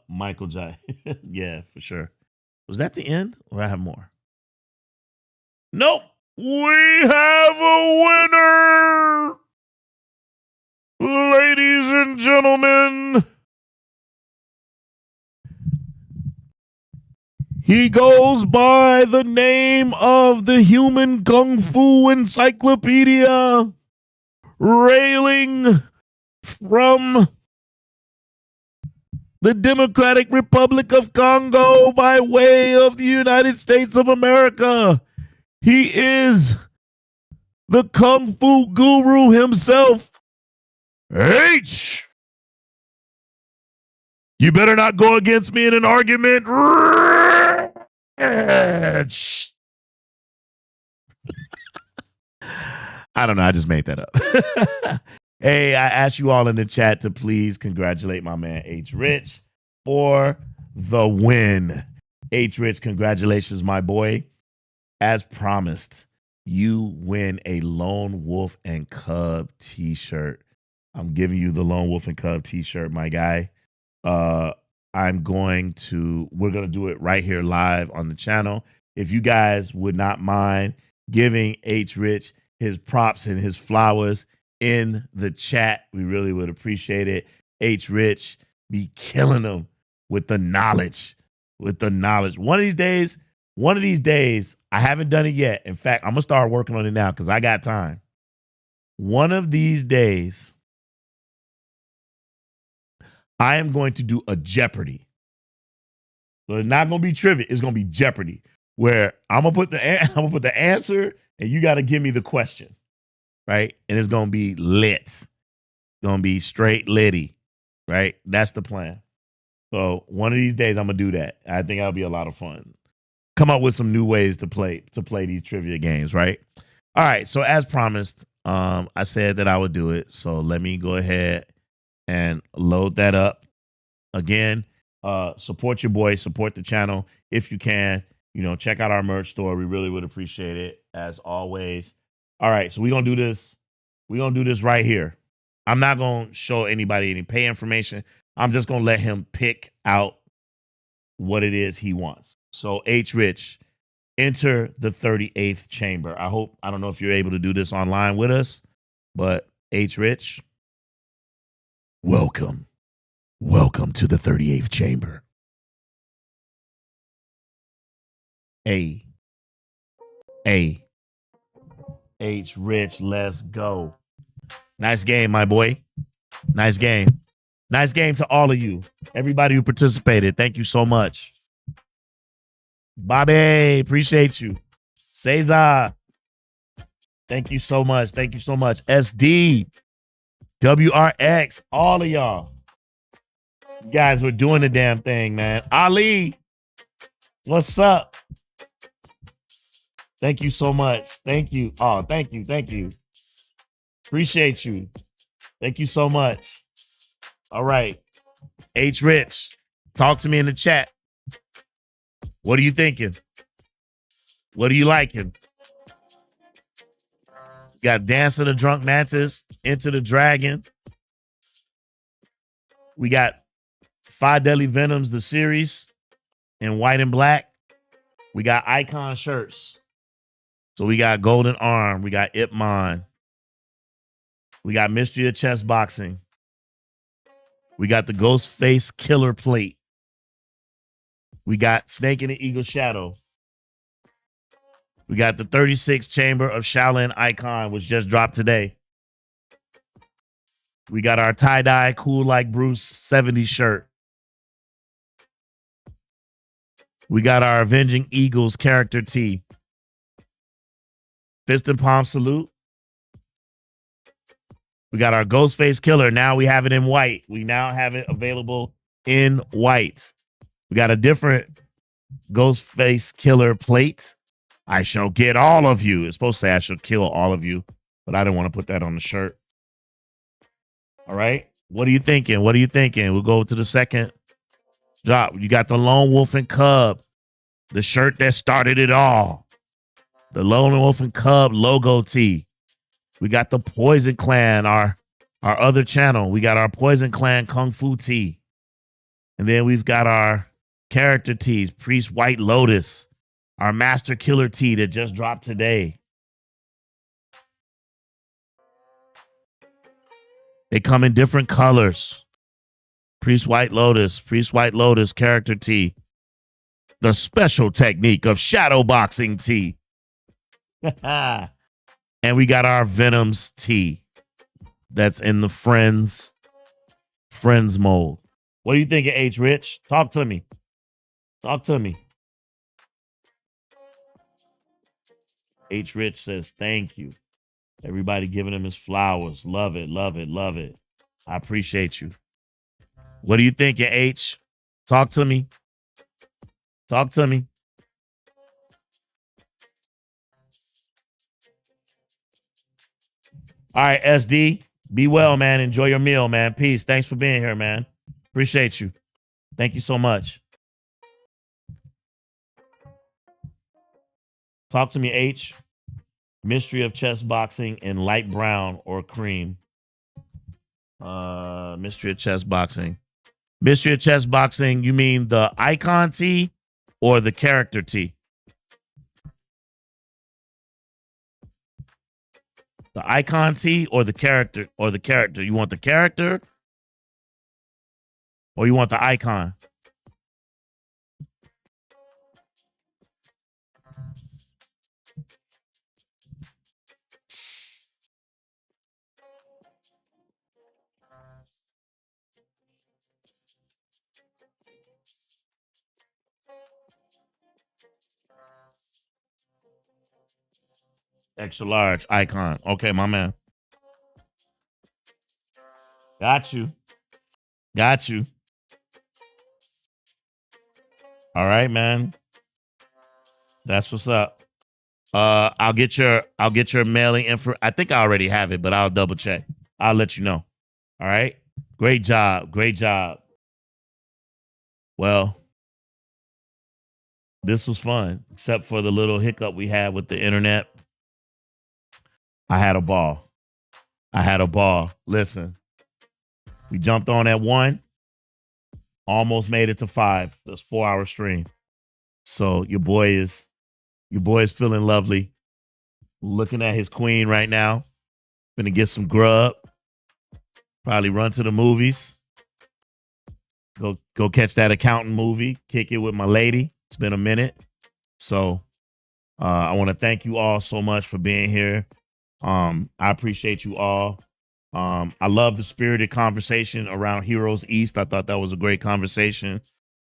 Michael J. Yeah, for sure. Was that the end, or I have more? Nope. We have a winner, ladies and gentlemen. He goes by the name of the Human Kung Fu Encyclopedia, railing from the Democratic Republic of Congo by way of the United States of America. He is the Kung Fu Guru himself, H. You better not go against me in an argument. I don't know. I just made that up. Hey, I asked you all in the chat to please congratulate my man H. Rich for the win. H. Rich, congratulations, my boy. As promised, you win a Lone Wolf and Cub t-shirt. I'm giving you the Lone Wolf and Cub t-shirt, my guy. We're going to do it right here live on the channel. If you guys would not mind giving H. Rich his props and his flowers in the chat, we really would appreciate it. H. Rich be killing them with the knowledge. One of these days, I haven't done it yet. In fact, I'm going to start working on it now because I got time. One of these days, I am going to do a Jeopardy. So it's not gonna be trivia. It's gonna be Jeopardy, where I'm gonna put the answer, and you got to give me the question, right? And it's gonna be lit. It's gonna be straight litty, right? That's the plan. So one of these days I'm gonna do that. I think that'll be a lot of fun. Come up with some new ways to play these trivia games, right? All right. So as promised, I said that I would do it. So let me go ahead and load that up again. Support your boy, support the channel if you can. Check out our merch store. We really would appreciate it as always. All right, so we're gonna do this. We're gonna do this right here. I'm not gonna show anybody any pay information. I'm just gonna let him pick out what it is he wants. So H Rich, enter the 38th chamber. I don't know if you're able to do this online with us, but H Rich, welcome. Welcome to the 38th chamber. A H Rich, let's go. Nice game, my boy. Nice game. Nice game to all of you. Everybody who participated. Thank you so much. Bobby, appreciate you. Cesar, thank you so much. Thank you so much. SD, WRX, all of y'all. You guys were doing the damn thing, man. Ali, what's up? Thank you so much. Thank you. Oh, thank you. Thank you. Appreciate you. Thank you so much. All right. H Rich, talk to me in the chat. What are you thinking? What are you liking? Got Dance of the Drunk Mantis, Enter the Dragon. We got Five Deadly Venoms, the series, in white and black. We got icon shirts. So we got Golden Arm. We got Ip Man. We got Mystery of Chess Boxing. We got the Ghostface Killer Plate. We got Snake in the Eagle Shadow. We got the 36th Chamber of Shaolin Icon, which just dropped today. We got our tie-dye Cool Like Bruce 70 shirt. We got our Avenging Eagles character tee. Fist and Palm Salute. We got our Ghostface Killer. Now we have it in white. We now have it available in white. We got a different Ghostface Killer plate. I shall get all of you. It's supposed to say I shall kill all of you, but I didn't want to put that on the shirt. All right. What are you thinking? What are you thinking? We'll go to the second drop. You got the Lone Wolf and Cub, the shirt that started it all. The Lone Wolf and Cub logo tee. We got the Poison Clan, our other channel. We got our Poison Clan Kung Fu tee. And then we've got our character tees, Priest White Lotus, our Master Killer tee that just dropped today. They come in different colors. Priest White Lotus character tee. The special technique of shadow boxing tee. And we got our Venoms tee that's in the Friends mold. What do you think of H Rich? Talk to me. Talk to me. H Rich says thank you. Everybody giving him his flowers. Love it, love it, love it. I appreciate you. What do you think of H? Talk to me. Talk to me. All right, SD. Be well, man. Enjoy your meal, man. Peace. Thanks for being here, man. Appreciate you. Thank you so much. Talk to me, H. Mystery of Chess Boxing in light brown or cream. Mystery of Chess Boxing. Mystery of Chess Boxing, you mean the icon tee or the character tee? The icon tee or the character You want the character or you want the icon? Extra large icon. Okay, my man. Got you. Got you. All right, man. That's what's up. I'll get your mailing info. I think I already have it, but I'll double check. I'll let you know. All right. Great job. Great job. Well, this was fun, except for the little hiccup we had with the internet. I had a ball. I had a ball. Listen, we jumped on at 1, almost made it to 5. That's 4-hour stream. So your boy is feeling lovely. Looking at his queen right now. Gonna get some grub. Probably run to the movies. Go catch that accountant movie. Kick it with my lady. It's been a minute. So I want to thank you all so much for being here. I appreciate you all. I love the spirited conversation around Heroes East. I thought that was a great conversation.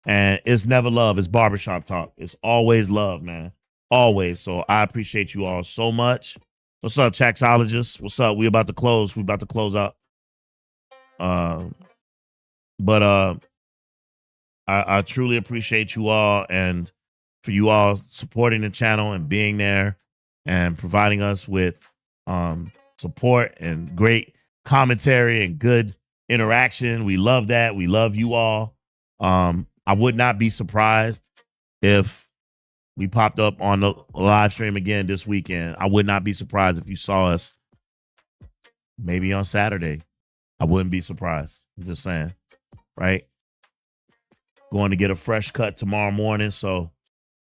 And it's never love. It's barbershop talk. It's always love, man. Always. So I appreciate you all so much. What's up, Chaxologists? What's up? We about to close. We about to close out. But I truly appreciate you all and for you all supporting the channel and being there and providing us with support and great commentary and good interaction. We love that. We love you all. I would not be surprised if we popped up on the live stream again this weekend. I would not be surprised if you saw us maybe on Saturday. I wouldn't be surprised. I'm just saying, right? Going to get a fresh cut tomorrow morning, so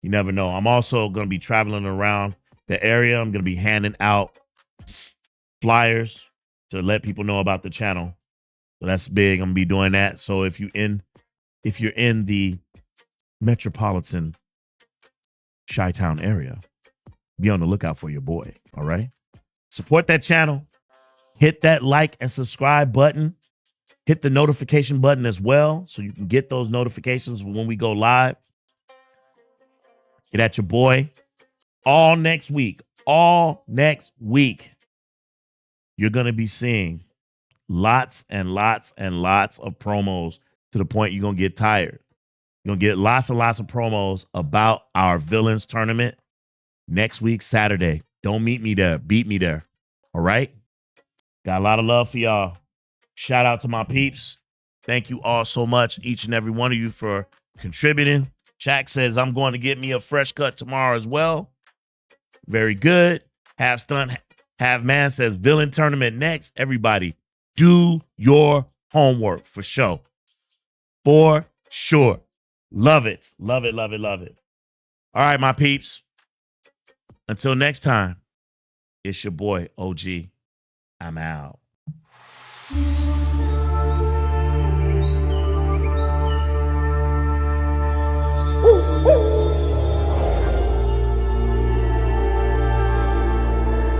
you never know. I'm also going to be traveling around the area. I'm going to be handing out flyers to let people know about the channel. So that's big. I'm going to be doing that. So if you're in the metropolitan Chi-Town area, be on the lookout for your boy. All right. Support that channel. Hit that like and subscribe button. Hit the notification button as well so you can get those notifications when we go live. Get at your boy. All next week, you're going to be seeing lots and lots and lots of promos to the point you're going to get tired. You're going to get lots and lots of promos about our villains tournament next week, Saturday. Don't meet me there. Beat me there. All right? Got a lot of love for y'all. Shout out to my peeps. Thank you all so much, each and every one of you, for contributing. Shaq says, I'm going to get me a fresh cut tomorrow as well. Very good. Have Stunt, Have Man says, villain tournament next. Everybody, do your homework for sure. For sure. Love it. Love it, love it, love it. All right, my peeps. Until next time, it's your boy, OG. I'm out.